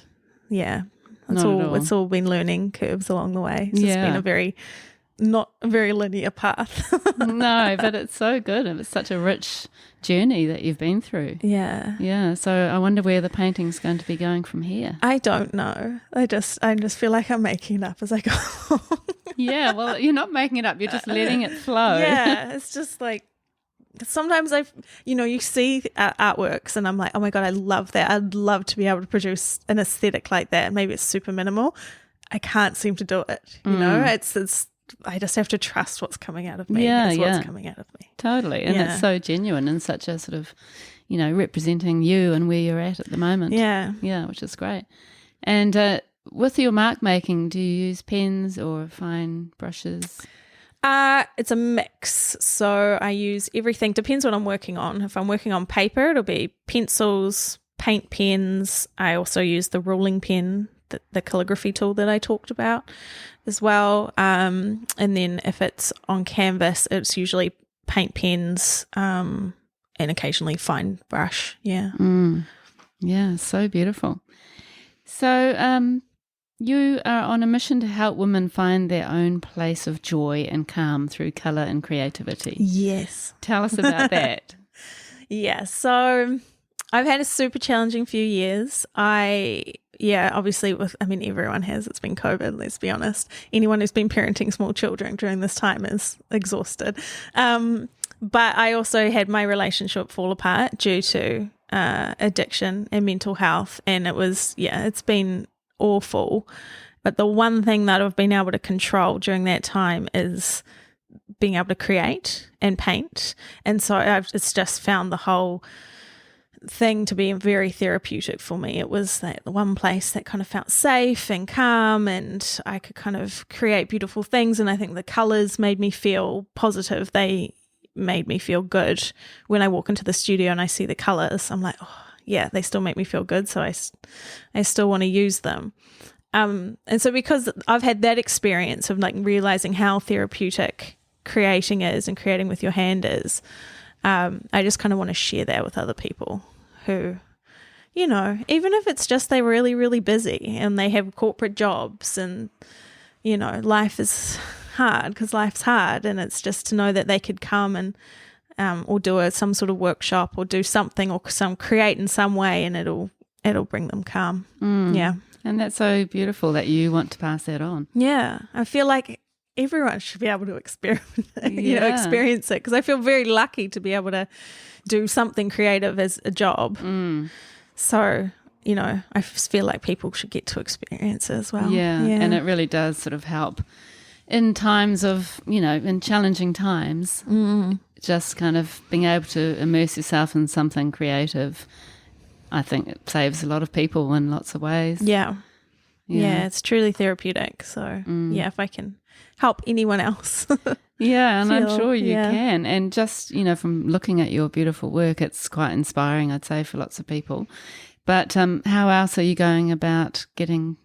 Speaker 2: Yeah. It's all been learning curves along the way. It's been not a very linear path.
Speaker 1: No, but it's so good. It's such a rich journey that you've been through.
Speaker 2: Yeah.
Speaker 1: Yeah. So I wonder where the painting's going to be going from here.
Speaker 2: I don't know. I just feel like I'm making it up as I go along.
Speaker 1: Yeah. Well, you're not making it up. You're just letting it flow.
Speaker 2: Yeah. It's just like, sometimes you see artworks and I'm like, oh my God, I love that. I'd love to be able to produce an aesthetic like that. Maybe it's super minimal. I can't seem to do it. It's I just have to trust what's coming out of me. What's coming out of me.
Speaker 1: Totally. And it's so genuine and such a sort of, representing you and where you're at the moment.
Speaker 2: Yeah.
Speaker 1: Yeah, which is great. And with your mark making, do you use pens or fine brushes?
Speaker 2: It's a mix. So I use everything. Depends what I'm working on. If I'm working on paper, it'll be pencils, paint pens. I also use the ruling pen, the calligraphy tool that I talked about as well. And then if it's on canvas, it's usually paint pens and occasionally fine brush. Yeah.
Speaker 1: Yeah, so beautiful. So you are on a mission to help women find their own place of joy and calm through colour and creativity.
Speaker 2: Yes.
Speaker 1: Tell us about that.
Speaker 2: Yeah, so I've had a super challenging few years. Obviously everyone has. It's been COVID, let's be honest. Anyone who's been parenting small children during this time is exhausted. But I also had my relationship fall apart due to addiction and mental health. And it's been awful. But the one thing that I've been able to control during that time is being able to create and paint. And so it's just found the whole thing to be very therapeutic for me. It was that one place that kind of felt safe and calm, and I could kind of create beautiful things. And I think the colours made me feel positive. They made me feel good. When I walk into the studio and I see the colours, I'm like, oh yeah, they still make me feel good. So I still want to use them. And so because I've had that experience of like realizing how therapeutic creating is and creating with your hand is, I just kind of want to share that with other people who, even if it's just they're really, really busy and they have corporate jobs and, life is hard because life's hard, and it's just to know that they could come and or do some sort of workshop or do something or create in some way, and it'll bring them calm. Yeah.
Speaker 1: And that's so beautiful that you want to pass that on.
Speaker 2: Yeah. I feel like everyone should be able to experience it, because I feel very lucky to be able to do something creative as a job. So, I feel like people should get to experience it as well.
Speaker 1: Yeah. And it really does sort of help in times of, in challenging times, just kind of being able to immerse yourself in something creative. I think it saves a lot of people in lots of ways.
Speaker 2: Yeah, it's truly therapeutic. So, if I can help anyone else.
Speaker 1: Yeah, and I'm sure you can. And just, from looking at your beautiful work, it's quite inspiring, I'd say, for lots of people. But how else are you going about getting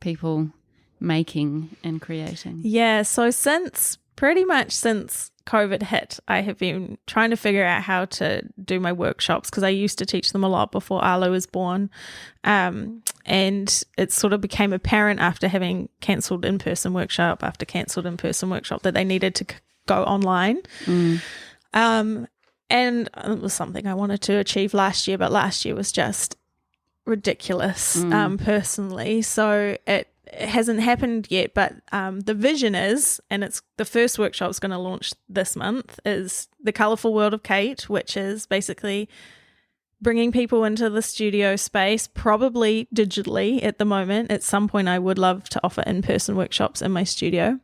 Speaker 1: people making and creating?
Speaker 2: Yeah, so pretty much since COVID hit, I have been trying to figure out how to do my workshops, because I used to teach them a lot before Arlo was born. And it sort of became apparent after having cancelled in-person workshop that they needed to go online. And it was something I wanted to achieve last year, but last year was just ridiculous personally. So it hasn't happened yet, but the vision is, and it's the first workshop is going to launch this month, is the Colourful World of Kate, which is basically bringing people into the studio space, probably digitally at the moment. At some point, I would love to offer in-person workshops in my studio.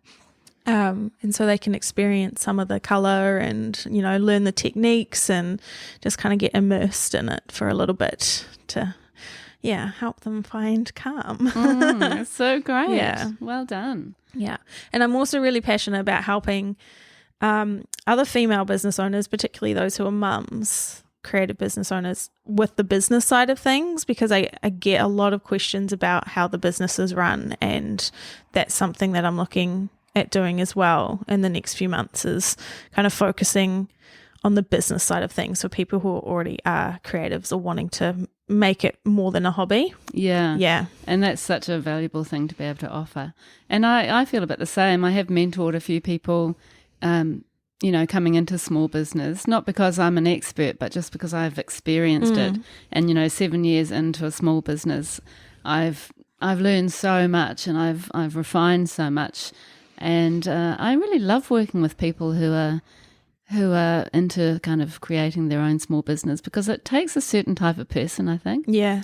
Speaker 2: And so they can experience some of the colour and, learn the techniques and just kind of get immersed in it for a little bit to help them find calm.
Speaker 1: That's so great.
Speaker 2: Yeah.
Speaker 1: Well done.
Speaker 2: Yeah. And I'm also really passionate about helping other female business owners, particularly those who are mums, creative business owners, with the business side of things, because I get a lot of questions about how the business is run, and that's something that I'm looking at doing as well in the next few months, is kind of focusing on the business side of things for people who already are creatives or wanting to make it more than a hobby.
Speaker 1: Yeah. And that's such a valuable thing to be able to offer. And I feel a bit the same. I have mentored a few people, coming into small business, not because I'm an expert, but just because I've experienced it. And, 7 years into a small business, I've learned so much, and I've refined so much. And I really love working with people who are into kind of creating their own small business, because it takes a certain type of person, I think.
Speaker 2: Yeah.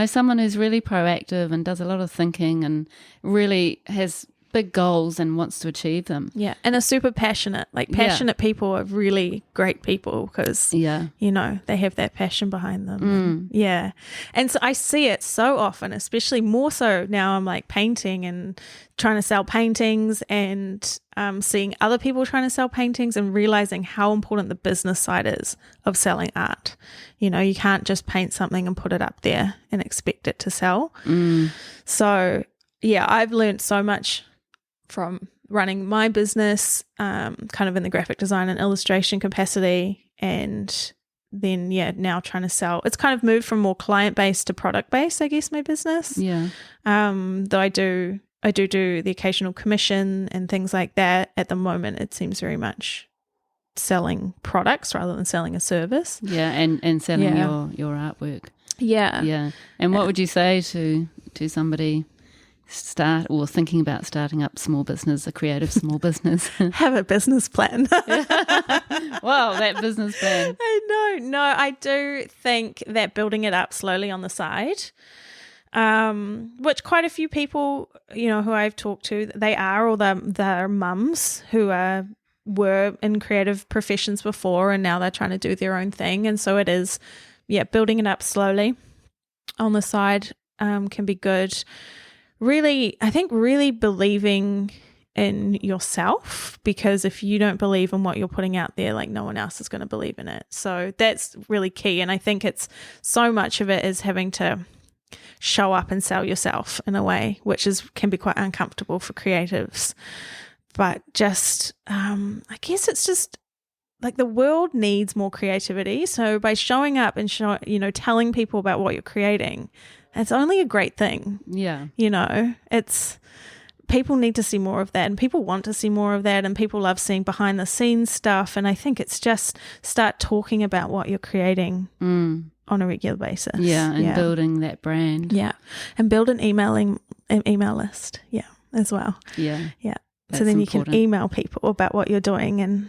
Speaker 1: Someone who's really proactive and does a lot of thinking and really has big goals and wants to achieve them.
Speaker 2: Yeah, and are super passionate. Like passionate people are really great people because, you know, they have that passion behind them. And, and so I see it so often, especially more so now I'm like painting and trying to sell paintings and seeing other people trying to sell paintings and realizing how important the business side is of selling art. You know, you can't just paint something and put it up there and expect it to sell. So, yeah, I've learned so much from running my business, kind of in the graphic design and illustration capacity, and then now trying to sell. It's kind of moved from more client-based to product-based, I guess, my business. Though I do the occasional commission and things like that. At the moment, it seems very much selling products rather than selling a service.
Speaker 1: And selling your artwork. And what would you say to somebody thinking about starting up small business, a creative small business?
Speaker 2: Have a business plan.
Speaker 1: Wow, that business plan.
Speaker 2: I know. No, I do think that building it up slowly on the side, which quite a few people, you know, who I've talked to, they are, or they're mums who were in creative professions before and now they're trying to do their own thing. And so it is, building it up slowly on the side can be good. Really, I think really believing in yourself, because if you don't believe in what you're putting out there, like no one else is going to believe in it. So that's really key. And I think it's so much of it is having to show up and sell yourself in a way, which can be quite uncomfortable for creatives. But just, I guess it's just like the world needs more creativity. So by showing up and telling people about what you're creating, it's only a great thing. You know, people need to see more of that, and people want to see more of that, and people love seeing behind the scenes stuff. And I think it's just start talking about what you're creating on a regular basis.
Speaker 1: And building that brand.
Speaker 2: And build an email list. As well. So then you can email people about what you're doing, and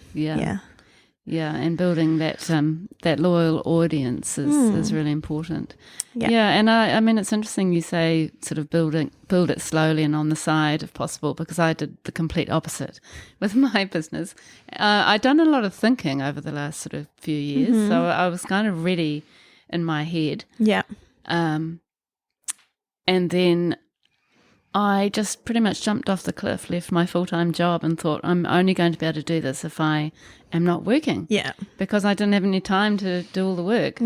Speaker 2: and building
Speaker 1: that loyal audience is really important. And I mean, it's interesting you say sort of build it slowly and on the side if possible, because I did the complete opposite with my business. I'd done a lot of thinking over the last sort of few years, so I was kind of ready in my head. And then I just pretty much jumped off the cliff, left my full-time job and thought, I'm only going to be able to do this if I am not working. Because I didn't have any time to do all the work.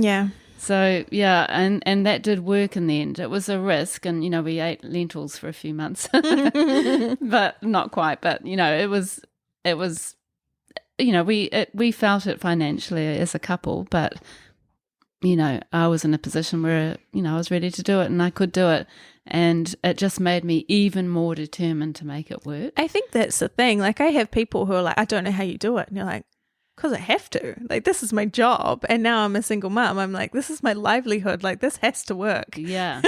Speaker 1: So, and that did work in the end. It was a risk, and, you know, we ate lentils for a few months, but not quite. But, you know, it was, you know, we felt it financially as a couple, but, you know, I was in a position where, you know, I was ready to do it and I could do it. And it just made me even more determined to make it work.
Speaker 2: I think that's the thing. Like, I have people who are like, I don't know how you do it. And you're like, because I have to. Like, this is my job. And now I'm a single mum. I'm like, this is my livelihood. Like, this has to work.
Speaker 1: You
Speaker 2: know?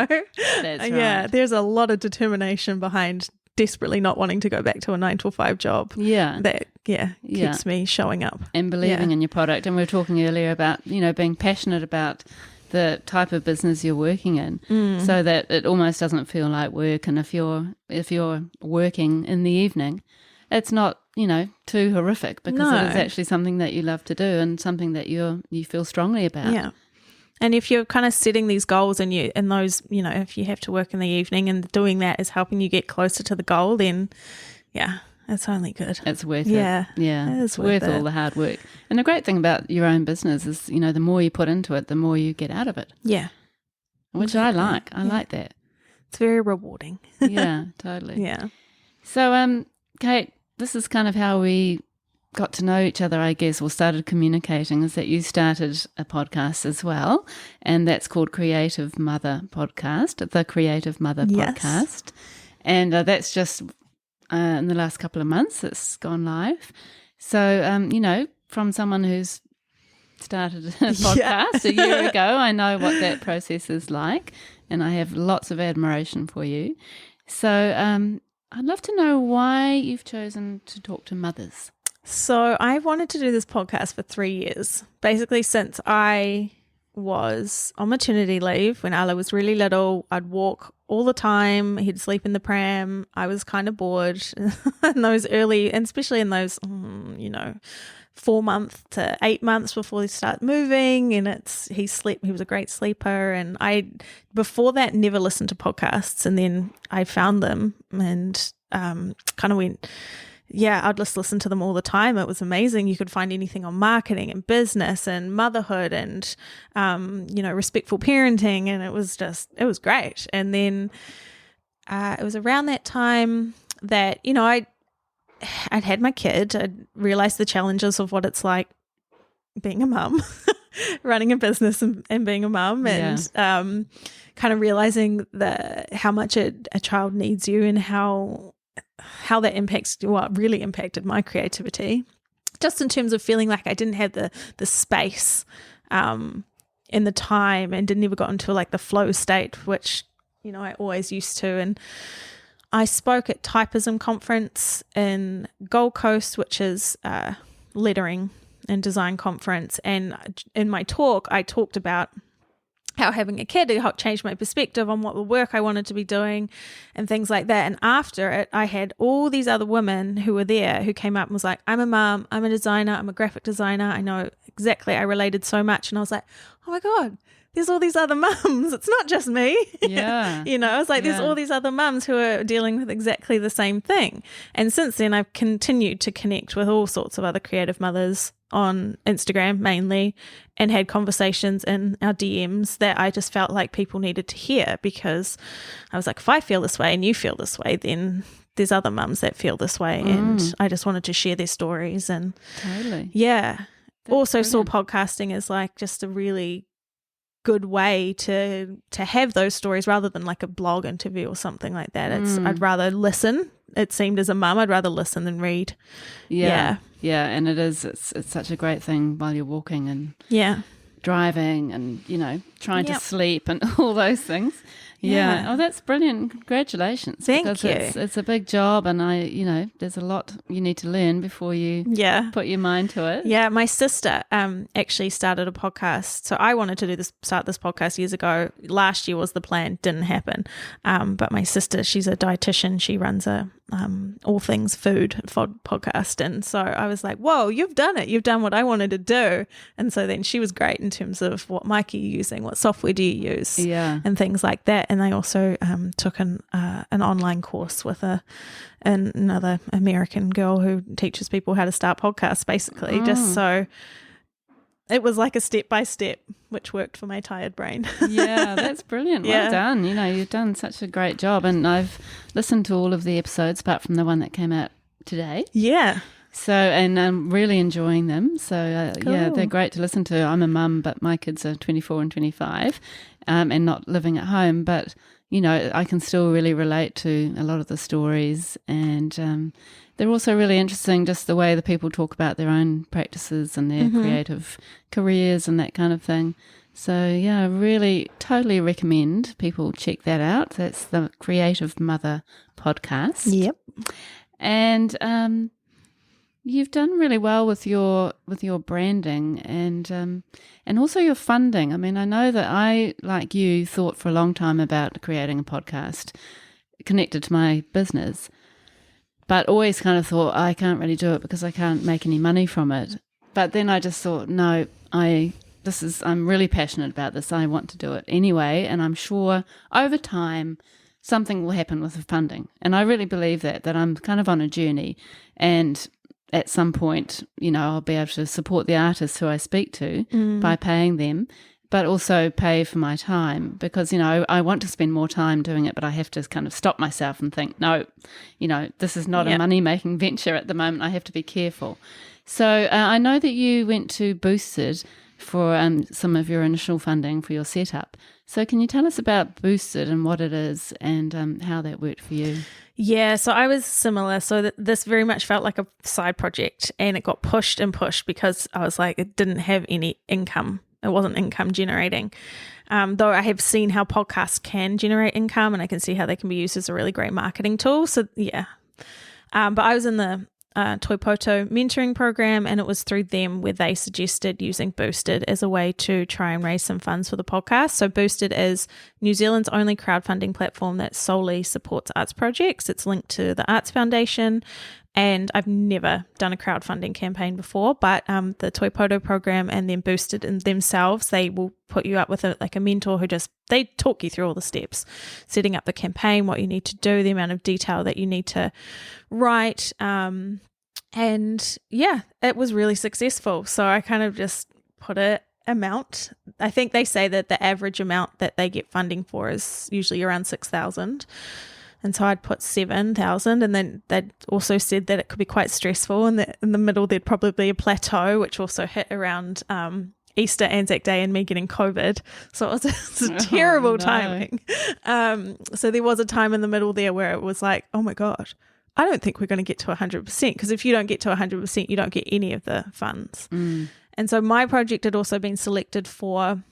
Speaker 1: That's right.
Speaker 2: There's a lot of determination behind desperately not wanting to go back to a 9-to-5 job. That keeps me showing up.
Speaker 1: And believing in your product. And we were talking earlier about, you know, being passionate about the type of business you're working in, so that it almost doesn't feel like work. And if you're working in the evening, it's not, you know, too horrific, because it is actually something that you love to do and something that you feel strongly about.
Speaker 2: And if you're kind of setting these goals and those, you know, if you have to work in the evening and doing that is helping you get closer to the goal, then it's only good.
Speaker 1: It's worth it.
Speaker 2: It's
Speaker 1: worth all the hard work. And the great thing about your own business is, you know, the more you put into it, the more you get out of it. Which I like. I like that.
Speaker 2: It's very rewarding.
Speaker 1: Totally. So, Kate, this is kind of how we got to know each other, I guess, or started communicating, is that you started a podcast as well, and that's called Creative Mother Podcast, the Creative Mother Podcast. And that's just in the last couple of months it's gone live. So, you know, from someone who's started a podcast a year ago, I know what that process is like, and I have lots of admiration for you. So I'd love to know why you've chosen to talk to mothers.
Speaker 2: So I wanted to do this podcast for 3 years, basically since I was on maternity leave when Ala was really little. I'd walk all the time. He'd sleep in the pram. I was kind of bored in those early, and especially in those, 4 months to 8 months before they start moving. And he was a great sleeper. And I, before that, never listened to podcasts. And then I found them and kind of went, I'd just listen to them all the time. It was amazing. You could find anything on marketing and business and motherhood and, respectful parenting. And it was great. And then it was around that time that, I'd had my kid. I'd realized the challenges of what it's like being a mum, running a business and being a mum, and kind of realizing how much a child needs you and how that really impacted my creativity, just in terms of feeling like I didn't have the space in the time, and never got into like the flow state, which I always used to. And I spoke at Typism conference in Gold Coast, which is a lettering and design conference, and in my talk I talked about how having a kid helped change my perspective on what the work I wanted to be doing and things like that. And after it, I had all these other women who were there who came up and was like, I'm a mum, I'm a designer, I'm a graphic designer. I know exactly. I related so much. And I was like, oh my God, there's all these other mums. It's not just me.
Speaker 1: Yeah.
Speaker 2: I was like, there's all these other mums who are dealing with exactly the same thing. And since then, I've continued to connect with all sorts of other creative mothers on Instagram mainly, and had conversations in our DMs that I just felt like people needed to hear, because I was like, if I feel this way and you feel this way, then there's other mums that feel this way. And I just wanted to share their stories. And
Speaker 1: totally.
Speaker 2: Yeah.
Speaker 1: That's
Speaker 2: also
Speaker 1: brilliant.
Speaker 2: saw podcasting as like just a really good way to have those stories rather than like a blog interview or something like that. I'd rather listen. It seemed as a mum, I'd rather listen than read.
Speaker 1: Yeah, and it's such a great thing while you're walking and driving and trying to sleep and all those things. Yeah. Oh, that's brilliant. Congratulations.
Speaker 2: Thank you.
Speaker 1: It's a big job, and there's a lot you need to learn before you put your mind to it.
Speaker 2: Yeah, my sister actually started a podcast. So I wanted to start this podcast years ago. Last year was the plan, didn't happen. But my sister, she's a dietitian. She runs a all things food podcast. And so I was like, whoa, you've done it. You've done what I wanted to do. And so then she was great in terms of what mic are you using? What software do you use? Yeah. And things like that. And I also took an online course with another American girl who teaches people how to start podcasts, basically, just so it was like a step-by-step, which worked for my tired brain.
Speaker 1: Yeah, that's brilliant. Well done. You've done such a great job. And I've listened to all of the episodes apart from the one that came out today.
Speaker 2: Yeah.
Speaker 1: So, and I'm really enjoying them. So,
Speaker 2: Cool.
Speaker 1: they're great to listen to. I'm a mum, but my kids are 24 and 25 and not living at home. But, I can still really relate to a lot of the stories. And they're also really interesting, just the way the people talk about their own practices and their creative careers and that kind of thing. So, I really totally recommend people check that out. That's the Creative Mother podcast.
Speaker 2: Yep.
Speaker 1: And you've done really well with your branding and also your funding. I mean, I know that I, like you, thought for a long time about creating a podcast connected to my business, but always kind of thought I can't really do it because I can't make any money from it. But then I just thought, no, I'm really passionate about this. I want to do it anyway, and I'm sure over time something will happen with the funding. And I really believe that I'm kind of on a journey, and at some point, I'll be able to support the artists who I speak to by paying them, but also pay for my time because, I want to spend more time doing it, but I have to kind of stop myself and think, no, this is not a money-making venture at the moment. I have to be careful. So I know that you went to Boosted for some of your initial funding for your setup. So can you tell us about Boosted and what it is and how that worked for you?
Speaker 2: Yeah, so I was similar. So this very much felt like a side project, and it got pushed and pushed because I was like, it didn't have any income. It wasn't income generating. Though I have seen how podcasts can generate income, and I can see how they can be used as a really great marketing tool. So yeah. But I was in the Toipoto mentoring program, and it was through them where they suggested using Boosted as a way to try and raise some funds for the podcast. So Boosted is New Zealand's only crowdfunding platform that solely supports arts projects. It's linked to the Arts Foundation, and I've never done a crowdfunding campaign before, but the Toipoto program and then Boosted in themselves, they will put you up with a mentor who they talk you through all the steps, setting up the campaign, what you need to do, the amount of detail that you need to write. And yeah, it was really successful. So I kind of just put a amount. I think they say that the average amount that they get funding for is usually around 6,000. And so I'd put 7,000, and then they'd also said that it could be quite stressful, and that in the middle there'd probably be a plateau, which also hit around Easter, Anzac Day, and me getting COVID. So it was a terrible timing. So there was a time in the middle there where it was like, oh my God, I don't think we're going to get to 100%, because if you don't get to 100%, you don't get any of the funds. And so my project had also been selected for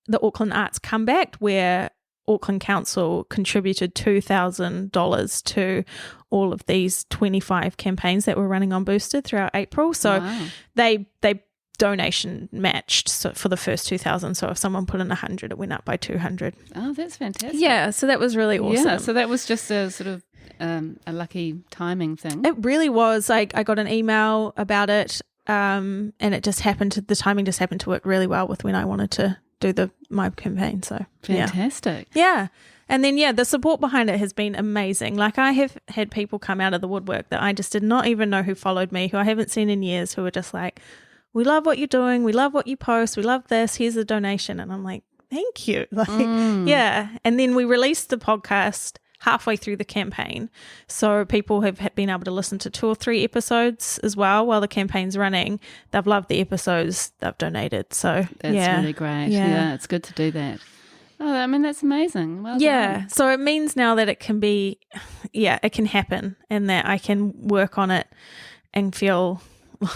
Speaker 2: the Auckland Arts Comeback, where Auckland Council contributed $2,000 to all of these 25 campaigns that were running on Boosted throughout April. So they donation matched for the first 2,000. So if someone put in 100, it went up by 200.
Speaker 1: Oh, that's fantastic.
Speaker 2: Yeah, so that was really awesome.
Speaker 1: Yeah, so that was just a sort of a lucky timing thing.
Speaker 2: It really was. I got an email about it, and it just happened the timing just happened to work really well with when I wanted to do my campaign. So
Speaker 1: fantastic.
Speaker 2: Yeah. And then the support behind it has been amazing. Like, I have had people come out of the woodwork that I just did not even know who followed me, who I haven't seen in years, who were just like, we love what you're doing, we love what you post, we love this, here's a donation. And I'm like, thank you. Yeah. And then we released the podcast halfway through the campaign, so people have been able to listen to 2 or 3 episodes as well while the campaign's running. They've loved the episodes, they've donated. So
Speaker 1: that's really great. Yeah, it's good to do that. Oh, I mean, that's amazing. Well done.
Speaker 2: So it means now that it can be, it can happen, and that I can work on it and feel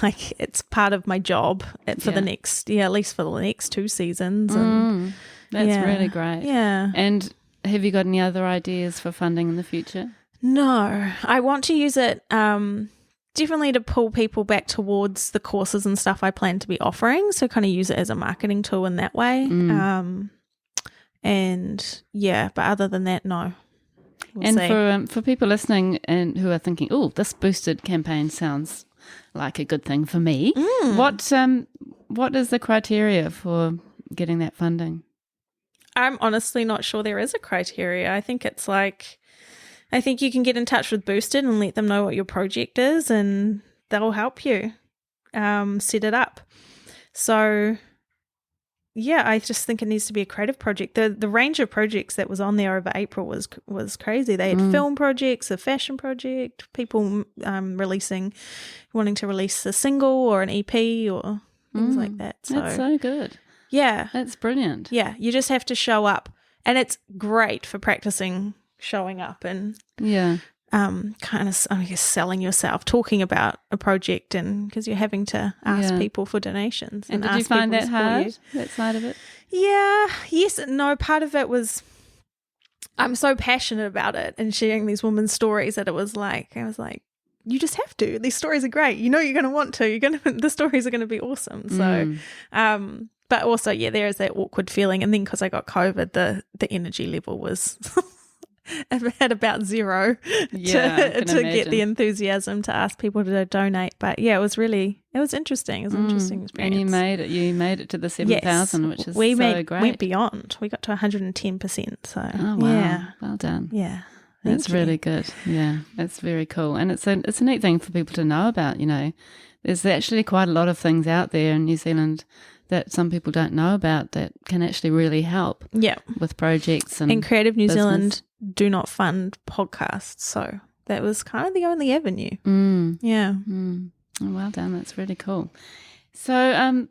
Speaker 2: like it's part of my job for the next, at least for the next 2 seasons. And
Speaker 1: that's really great.
Speaker 2: Yeah.
Speaker 1: And have you got any other ideas for funding in the future?
Speaker 2: No, I want to use it definitely to pull people back towards the courses and stuff I plan to be offering. So kind of use it as a marketing tool in that way. But other than that, no. We'll see.
Speaker 1: For people listening and who are thinking, oh, this Boosted campaign sounds like a good thing for me, what is the criteria for getting that funding?
Speaker 2: I'm honestly not sure there is a criteria. I think it's like, I think you can get in touch with Boosted and let them know what your project is, and they'll help you set it up. So I just think it needs to be a creative project. The range of projects that was on there over April was crazy. They had film projects, a fashion project, people wanting to release a single or an EP or things like that. So
Speaker 1: that's so good.
Speaker 2: Yeah.
Speaker 1: That's brilliant.
Speaker 2: Yeah, you just have to show up, and it's great for practicing showing up and kind of, I guess, selling yourself, talking about a project, and because you're having to ask people for donations.
Speaker 1: And did you find that hard, that side of it?
Speaker 2: Yeah, yes and no. Part of it was I'm so passionate about it and sharing these women's stories that I was like, you just have to. These stories are great. You know you're going to want to. The stories are going to be awesome. So, but also, there is that awkward feeling. And then because I got COVID, the energy level was at about 0 to get the enthusiasm to ask people to donate. But it was interesting. It was an interesting experience.
Speaker 1: And you made it to the 7,000, which is great.
Speaker 2: Went beyond. We got to 110%. So,
Speaker 1: oh, wow. Well done.
Speaker 2: Yeah.
Speaker 1: That's really good. Yeah, that's very cool. And it's a neat thing for people to know about, There's actually quite a lot of things out there in New Zealand that some people don't know about that can actually really help with projects. And
Speaker 2: Creative New Zealand do not fund podcasts, so that was kind of the only avenue. Yeah.
Speaker 1: Oh, well done. That's really cool. So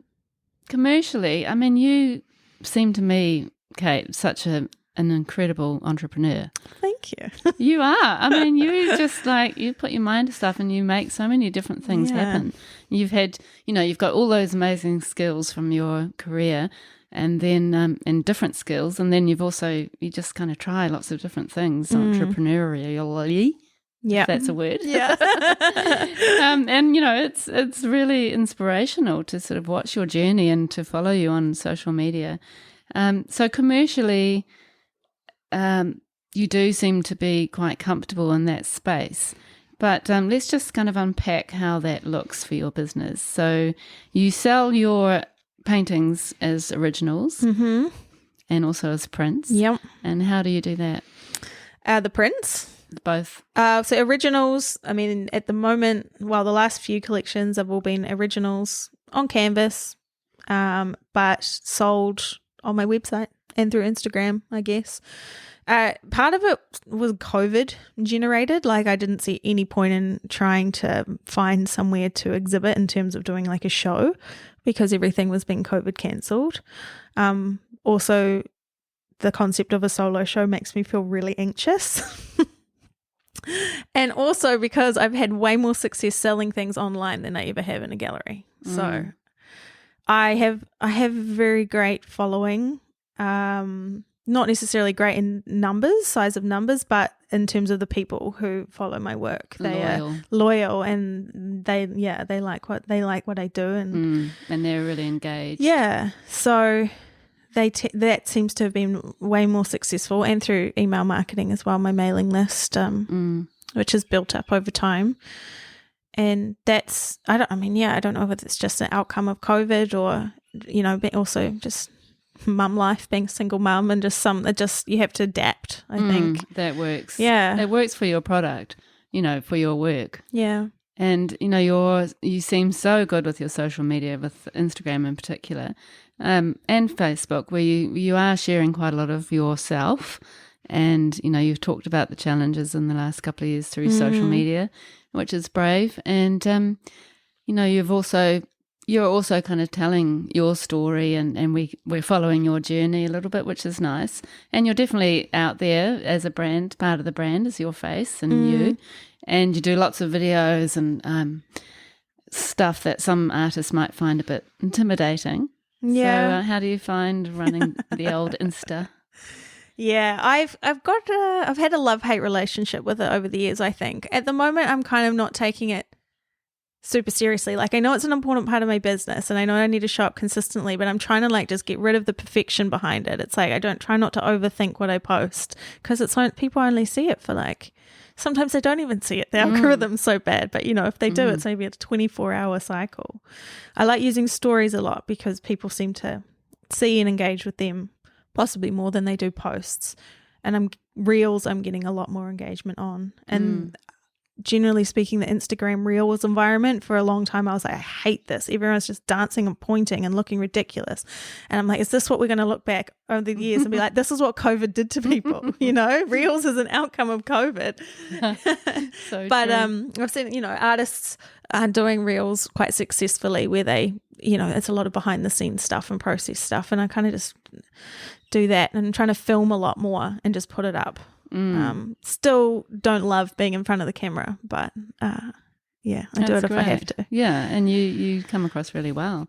Speaker 1: commercially, I mean, you seem to me, Kate, such an incredible entrepreneur.
Speaker 2: Thank you.
Speaker 1: You are. I mean, you just you put your mind to stuff and you make so many different things happen. You've had, you've got all those amazing skills from your career, and then and different skills, and then you just kind of try lots of different things entrepreneurially.
Speaker 2: Yeah.
Speaker 1: if that's a word.
Speaker 2: Yeah.
Speaker 1: And, it's really inspirational to sort of watch your journey and to follow you on social media. So commercially, you do seem to be quite comfortable in that space. But let's just kind of unpack how that looks for your business. So you sell your paintings as originals and also as prints.
Speaker 2: Yep.
Speaker 1: And how do you do that?
Speaker 2: The prints?
Speaker 1: Both.
Speaker 2: So originals, I mean, at the moment, the last few collections have all been originals on canvas, but sold on my website and through Instagram, I guess. Part of it was COVID generated. Like, I didn't see any point in trying to find somewhere to exhibit in terms of doing like a show because everything was being COVID cancelled. Also, the concept of a solo show makes me feel really anxious. And also because I've had way more success selling things online than I ever have in a gallery. So I have a very great following. Not necessarily great in size of numbers, but in terms of the people who follow my work. They are loyal and they like what I do and
Speaker 1: they're really engaged.
Speaker 2: Yeah. So that seems to have been way more successful, and through email marketing as well, my mailing list, which has built up over time. And I don't know if it's just an outcome of COVID or, but also just mum life, being a single mum, and you have to adapt, I think.
Speaker 1: That works.
Speaker 2: Yeah.
Speaker 1: That works for your product, for your work.
Speaker 2: Yeah.
Speaker 1: And, you seem so good with your social media, with Instagram in particular, and Facebook, where you are sharing quite a lot of yourself. And, you've talked about the challenges in the last couple of years through social media, which is brave. And, you're also kind of telling your story and we're following your journey a little bit, which is nice. And you're definitely out there as a brand. Part of the brand is your face and you. And you do lots of videos and stuff that some artists might find a bit intimidating.
Speaker 2: Yeah.
Speaker 1: So how do you find running the old Insta?
Speaker 2: Yeah, I've had a love-hate relationship with it over the years, I think. At the moment, I'm kind of not taking it super seriously. Like, I know it's an important part of my business and I know I need to show up consistently, but I'm trying to just get rid of the perfection behind it. It's like I try not to overthink what I post because people only see it for sometimes they don't even see it. The algorithm's so bad, but if they do, it's maybe a 24-hour cycle. I like using stories a lot because people seem to see and engage with them possibly more than they do posts. And Reels, I'm getting a lot more engagement on. And generally speaking, the Instagram Reels environment, for a long time I was like, I hate this. Everyone's just dancing and pointing and looking ridiculous. And I'm like, is this what we're going to look back over the years and be like, this is what COVID did to people? Reels is an outcome of COVID.
Speaker 1: So
Speaker 2: but
Speaker 1: true.
Speaker 2: I've seen, artists are doing Reels quite successfully where they, it's a lot of behind the scenes stuff and process stuff. And I kind of just do that and I'm trying to film a lot more and just put it up. Still don't love being in front of the camera, but I do it if I have to.
Speaker 1: Yeah, and you come across really well.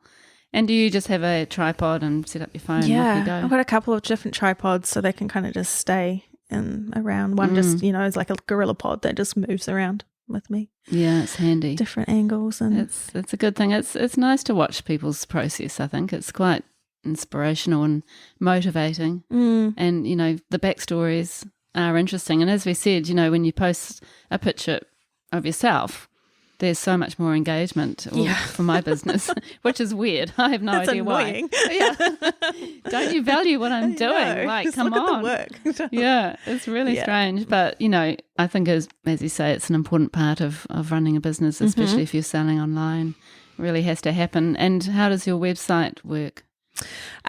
Speaker 1: And do you just have a tripod and set up your phone?
Speaker 2: Yeah,
Speaker 1: and off you go?
Speaker 2: I've got a couple of different tripods so they can kind of just stay around. One just, is like a gorilla pod that just moves around with me.
Speaker 1: Yeah, it's handy.
Speaker 2: Different angles. And
Speaker 1: it's a good thing. It's nice to watch people's process, I think. It's quite inspirational and motivating. And, the backstories are interesting. And as we said, when you post a picture of yourself, there's so much more engagement for my business, which is weird. I have no idea
Speaker 2: annoying.
Speaker 1: Why. Yeah. Don't you value what I'm doing? Like, come
Speaker 2: look
Speaker 1: on.
Speaker 2: At the work.
Speaker 1: Yeah, it's really strange. But, I think as you say, it's an important part of running a business, especially if you're selling online. It really has to happen. And how does your website work?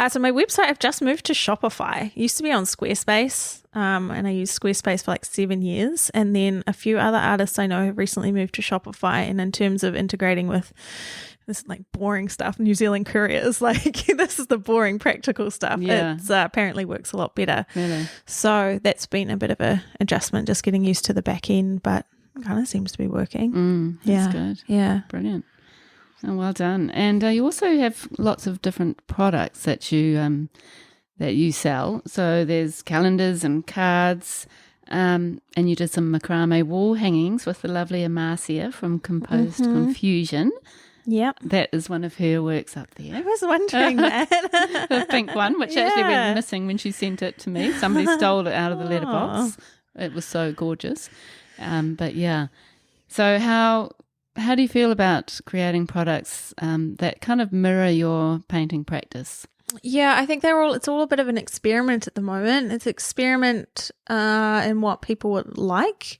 Speaker 2: So my website, I've just moved to Shopify. It used to be on Squarespace, and I used Squarespace for 7 years. And then a few other artists I know have recently moved to Shopify. And in terms of integrating with this boring stuff, New Zealand couriers, this is the boring practical stuff.
Speaker 1: Yeah.
Speaker 2: It apparently works a lot better.
Speaker 1: Really?
Speaker 2: So that's been a bit of a adjustment, just getting used to the back end, but it kind of seems to be working.
Speaker 1: That's good.
Speaker 2: Yeah.
Speaker 1: Brilliant. Oh, well done. And you also have lots of different products that you sell. So there's calendars and cards, And you did some macrame wall hangings with the lovely Amasia from Composed Confusion.
Speaker 2: Yep.
Speaker 1: That is one of her works up there.
Speaker 2: I was wondering that.
Speaker 1: The pink one, which actually went missing when she sent it to me. Somebody stole it out of the letterbox. It was so gorgeous. But yeah. So how do you feel about creating products that kind of mirror your painting practice?
Speaker 2: Yeah, I think it's all a bit of an experiment at the moment. It's experiment in what people would like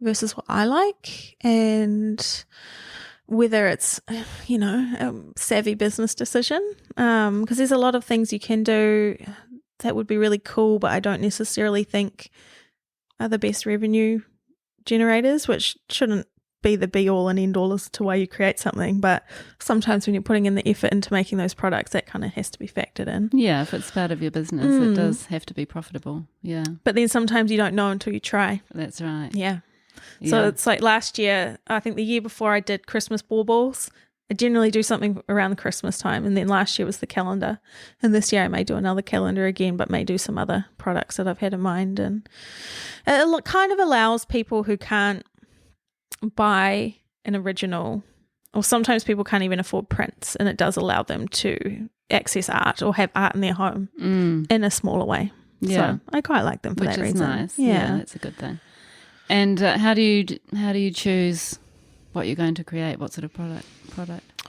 Speaker 2: versus what I like, and whether it's, a savvy business decision, because there's a lot of things you can do that would be really cool, but I don't necessarily think are the best revenue generators, which shouldn't be the be-all and end-all as to why you create something. But sometimes when you're putting in the effort into making those products, that kind of has to be factored in.
Speaker 1: Yeah, if it's part of your business, it does have to be profitable. Yeah.
Speaker 2: But then sometimes you don't know until you try.
Speaker 1: That's right.
Speaker 2: Yeah. So it's like last year, I think the year before I did Christmas baubles. I generally do something around the Christmas time, and then last year was the calendar, and this year I may do another calendar again, but may do some other products that I've had in mind. And it kind of allows people who can't buy an original, or sometimes people can't even afford prints, and it does allow them to access art or have art in their home in a smaller way. Yeah. So I quite like them for that reason.
Speaker 1: Which is nice. Yeah, that's a good thing. And how do you choose what you're going to create? What sort of product?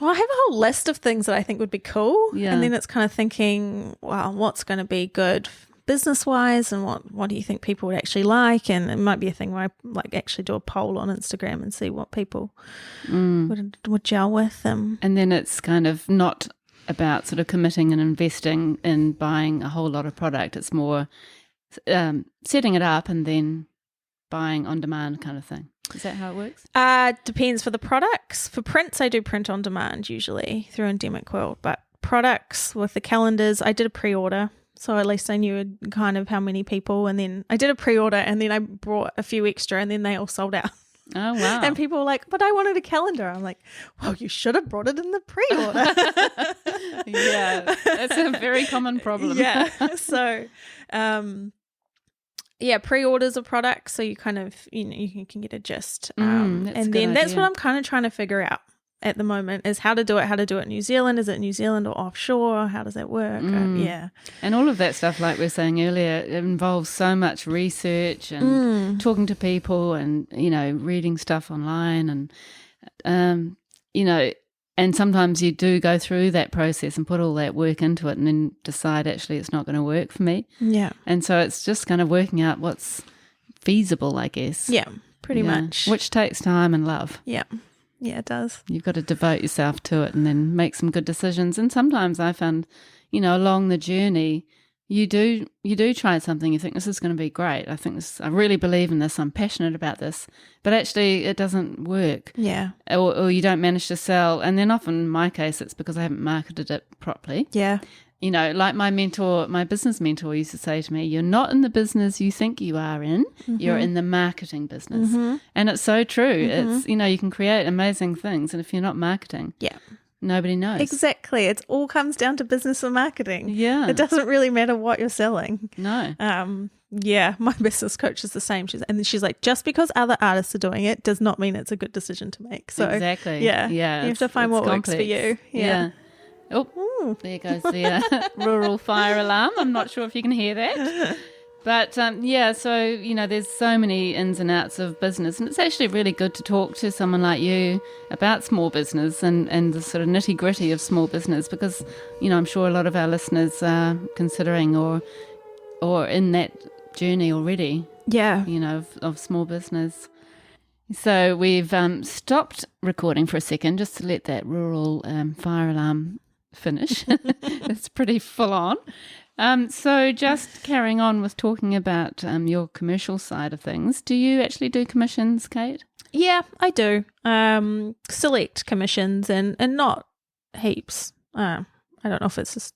Speaker 2: Well, I have a whole list of things that I think would be cool.
Speaker 1: Yeah.
Speaker 2: And then it's kind of thinking, well, what's going to be good business-wise, and what do you think people would actually like? And it might be a thing where I actually do a poll on Instagram and see what people would gel with them.
Speaker 1: And then it's kind of not about sort of committing and investing in buying a whole lot of product. It's more setting it up and then buying on demand kind of thing. Is that how it works?
Speaker 2: Depends for the products. For prints, I do print on demand usually through Endemic World. But products with the calendars, I did a pre-order. So at least I knew kind of how many people. And then I did a pre-order, and then I brought a few extra, and then they all sold out.
Speaker 1: Oh, wow.
Speaker 2: And people were like, but I wanted a calendar. I'm like, well, you should have brought it in the pre-order.
Speaker 1: Yeah, that's a very common problem.
Speaker 2: Yeah. So, pre-orders of products, so you kind of, you can get a gist. And then that's what I'm kind of trying to figure out at the moment, is how to do it in New Zealand. Is it New Zealand or offshore? How does that work? Yeah. And
Speaker 1: all of that stuff, like we were saying earlier, it involves so much research and talking to people and, reading stuff online and, and sometimes you do go through that process and put all that work into it and then decide actually it's not going to work for me.
Speaker 2: Yeah.
Speaker 1: And so it's just kind of working out what's feasible, I guess.
Speaker 2: Yeah, pretty much.
Speaker 1: Which takes time and love.
Speaker 2: Yeah. Yeah, it does.
Speaker 1: You've got to devote yourself to it and then make some good decisions. And sometimes I found, along the journey, you do try something, you think this is going to be great. I really believe in this. I'm passionate about this. But actually it doesn't work.
Speaker 2: Yeah.
Speaker 1: Or you don't manage to sell. And then often in my case, it's because I haven't marketed it properly.
Speaker 2: Yeah.
Speaker 1: Like my business mentor used to say to me, you're not in the business you think you are in, you're in the marketing business. And it's so true. It's, you can create amazing things. And if you're not marketing, nobody knows.
Speaker 2: Exactly. It all comes down to business and marketing.
Speaker 1: Yeah.
Speaker 2: It doesn't really matter what you're selling.
Speaker 1: No.
Speaker 2: Yeah, my business coach is the same. She's like, just because other artists are doing it does not mean it's a good decision to make. So
Speaker 1: exactly.
Speaker 2: Yeah. You have to find what
Speaker 1: complex.
Speaker 2: works for you. Yeah.
Speaker 1: Oh, there goes the rural fire alarm. I'm not sure if you can hear that. But, so, there's so many ins and outs of business. And it's actually really good to talk to someone like you about small business and the sort of nitty-gritty of small business because, I'm sure a lot of our listeners are considering or in that journey already.
Speaker 2: Yeah.
Speaker 1: Of small business. So we've stopped recording for a second just to let that rural fire alarm finish. It's pretty full on. So just carrying on with talking about your commercial side of things, do you actually do commissions, Kate?
Speaker 2: Yeah, I do. Select commissions and not heaps. I don't know if it's just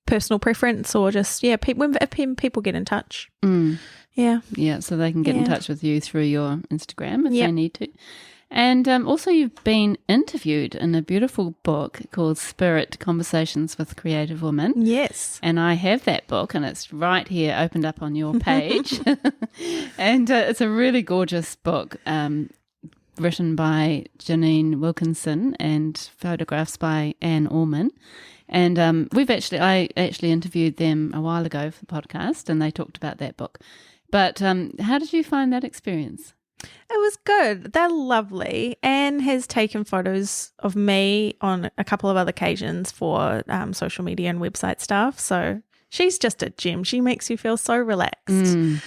Speaker 2: personal preference or just, if people get in touch. Yeah.
Speaker 1: Yeah, so they can get in touch with you through your Instagram if they need to. And also you've been interviewed in a beautiful book called Spirit, Conversations with Creative Women.
Speaker 2: Yes.
Speaker 1: And I have that book, and it's right here opened up on your page. And it's a really gorgeous book written by Janine Wilkinson and photographs by Anne Orman. And I actually interviewed them a while ago for the podcast, and they talked about that book. But how did you find that experience?
Speaker 2: It was good. They're lovely. Anne has taken photos of me on a couple of other occasions for social media and website stuff. So she's just a gem. She makes you feel so relaxed in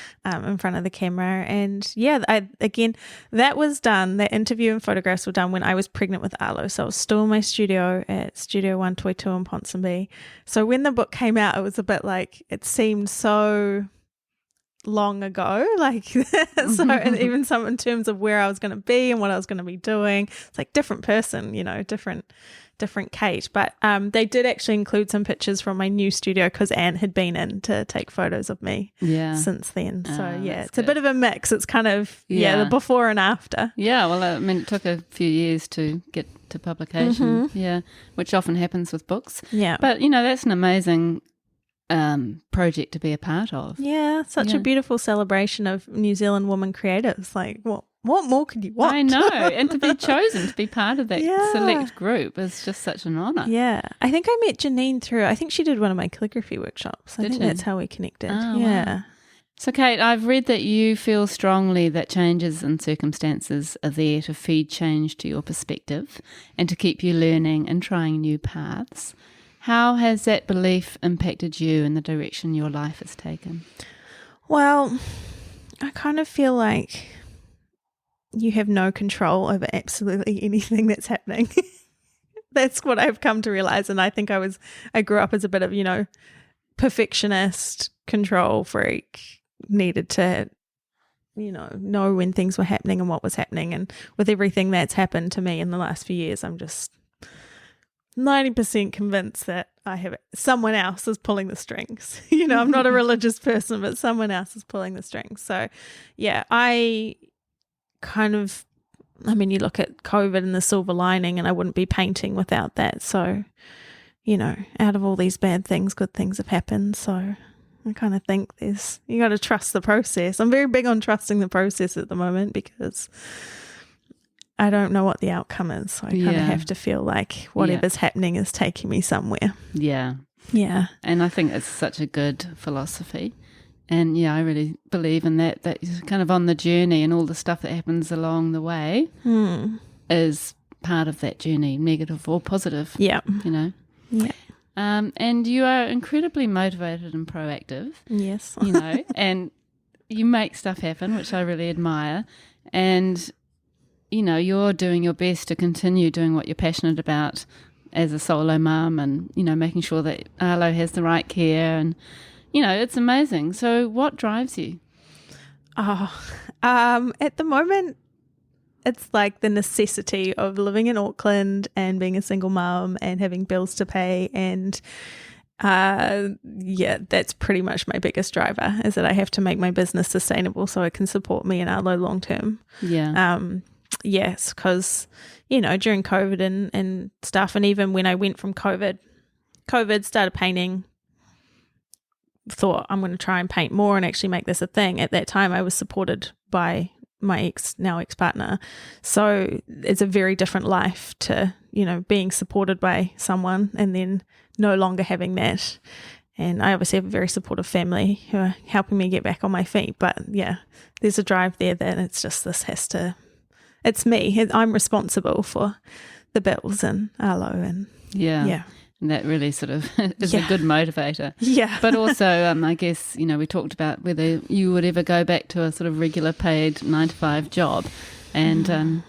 Speaker 2: front of the camera. And yeah, that was done. That interview and photographs were done when I was pregnant with Arlo. So I was still in my studio at Studio 122 in Ponsonby. So when the book came out, it was a bit like, it seemed so long ago, like so, and even some in terms of where I was going to be and what I was going to be doing. It's like different person, different Kate. But they did actually include some pictures from my new studio because Anne had been in to take photos of me since then. So it's good. A bit of a mix. It's kind of the before and after.
Speaker 1: Yeah, well, I mean, it took a few years to get to publication. Which often happens with books.
Speaker 2: Yeah,
Speaker 1: but that's an amazing project to be a part of.
Speaker 2: Yeah, such a beautiful celebration of New Zealand women creatives. Like, what more could you want?
Speaker 1: I know, and to be chosen to be part of that select group is just such an honour.
Speaker 2: Yeah, I think I met Janine through, I think she did one of my calligraphy workshops. I think that's how we connected. Wow.
Speaker 1: So Kate, I've read that you feel strongly that changes in circumstances are there to feed change to your perspective and to keep you learning and trying new paths. How has that belief impacted you in the direction your life has taken?
Speaker 2: Well, I kind of feel like you have no control over absolutely anything that's happening. That's what I've come to realize. And I think I grew up as a bit of, perfectionist, control freak, needed to, know when things were happening and what was happening. And with everything that's happened to me in the last few years, I'm just 90% convinced that someone else is pulling the strings. I'm not a religious person, but someone else is pulling the strings. So yeah, you look at COVID and the silver lining, and I wouldn't be painting without that. So, out of all these bad things, good things have happened. So I kind of think you got to trust the process. I'm very big on trusting the process at the moment because I don't know what the outcome is. So I kind of have to feel like whatever's happening is taking me somewhere.
Speaker 1: Yeah.
Speaker 2: Yeah.
Speaker 1: And I think it's such a good philosophy. And I really believe in that you're kind of on the journey, and all the stuff that happens along the way is part of that journey, negative or positive.
Speaker 2: Yeah.
Speaker 1: Yeah. And you are incredibly motivated and proactive.
Speaker 2: Yes.
Speaker 1: And you make stuff happen, which I really admire. And you're doing your best to continue doing what you're passionate about as a solo mum, and, making sure that Arlo has the right care, and, it's amazing. So what drives you?
Speaker 2: At the moment, it's like the necessity of living in Auckland and being a single mum and having bills to pay. And that's pretty much my biggest driver, is that I have to make my business sustainable so it can support me and Arlo long term.
Speaker 1: Yeah.
Speaker 2: Yes, because, during COVID and stuff, and even when I went from COVID, started painting, thought I'm going to try and paint more and actually make this a thing. At that time, I was supported by my now ex-partner. So it's a very different life to, being supported by someone and then no longer having that. And I obviously have a very supportive family who are helping me get back on my feet. But yeah, there's a drive there that it's just it's me. I'm responsible for the bills and Arlo and
Speaker 1: yeah. And that really sort of is a good motivator.
Speaker 2: Yeah.
Speaker 1: But also, I guess, we talked about whether you would ever go back to a sort of regular paid 9-to-5 job. And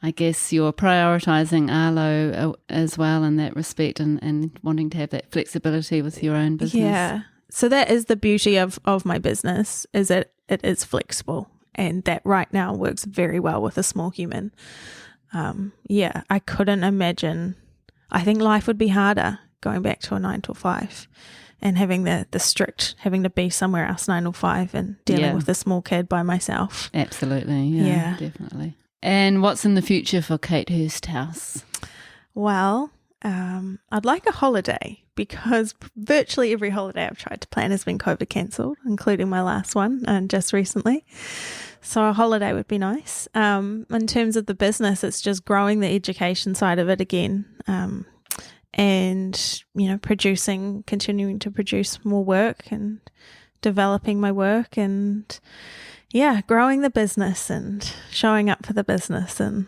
Speaker 1: I guess you're prioritising Arlo as well in that respect, and wanting to have that flexibility with your own business. Yeah.
Speaker 2: So that is the beauty of my business, is that it is flexible. And that right now works very well with a small human. I couldn't imagine. I think life would be harder going back to a 9 to 5 and having the strict, having to be somewhere else 9 to 5 and dealing with a small kid by myself.
Speaker 1: Absolutely. Yeah, definitely. And what's in the future for Kate Hursthouse?
Speaker 2: Well, I'd like a holiday because virtually every holiday I've tried to plan has been COVID cancelled, including my last one and just recently. So a holiday would be nice. In terms of the business, it's just growing the education side of it again, and, continuing to produce more work and developing my work and, growing the business and showing up for the business and,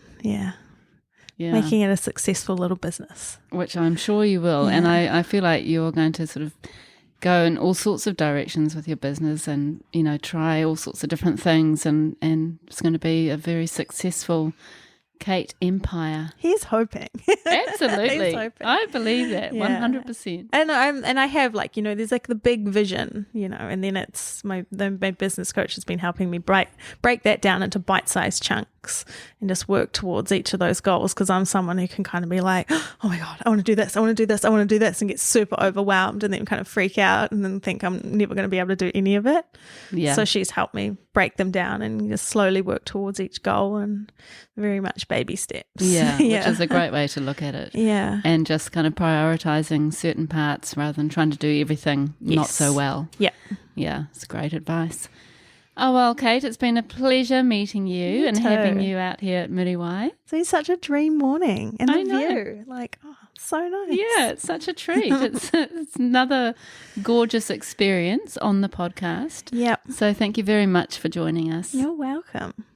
Speaker 2: making it a successful little business.
Speaker 1: Which I'm sure you will. Yeah. And I feel like you're going to sort of go in all sorts of directions with your business and, try all sorts of different things and it's going to be a very successful Kate empire.
Speaker 2: He's hoping.
Speaker 1: Absolutely.
Speaker 2: He's hoping.
Speaker 1: I believe that 100%.
Speaker 2: And I have there's the big vision, and then it's my business coach has been helping me break that down into bite-sized chunks and just work towards each of those goals, because I'm someone who can kind of be like, oh my God, I want to do this, I want to do this, I want to do this, and get super overwhelmed and then kind of freak out and then think I'm never going to be able to do any of it. Yeah. So she's helped me break them down and just slowly work towards each goal, and very much baby steps.
Speaker 1: Yeah, which is a great way to look at it.
Speaker 2: Yeah.
Speaker 1: And just kind of prioritizing certain parts rather than trying to do everything not so well.
Speaker 2: Yeah.
Speaker 1: Yeah, it's great advice. Oh, well, Kate, it's been a pleasure meeting you and having you out here at Muriwai.
Speaker 2: It's been such a dream morning. And the view, so nice.
Speaker 1: Yeah, it's such a treat. It's another gorgeous experience on the podcast.
Speaker 2: Yep.
Speaker 1: So thank you very much for joining us.
Speaker 2: You're welcome.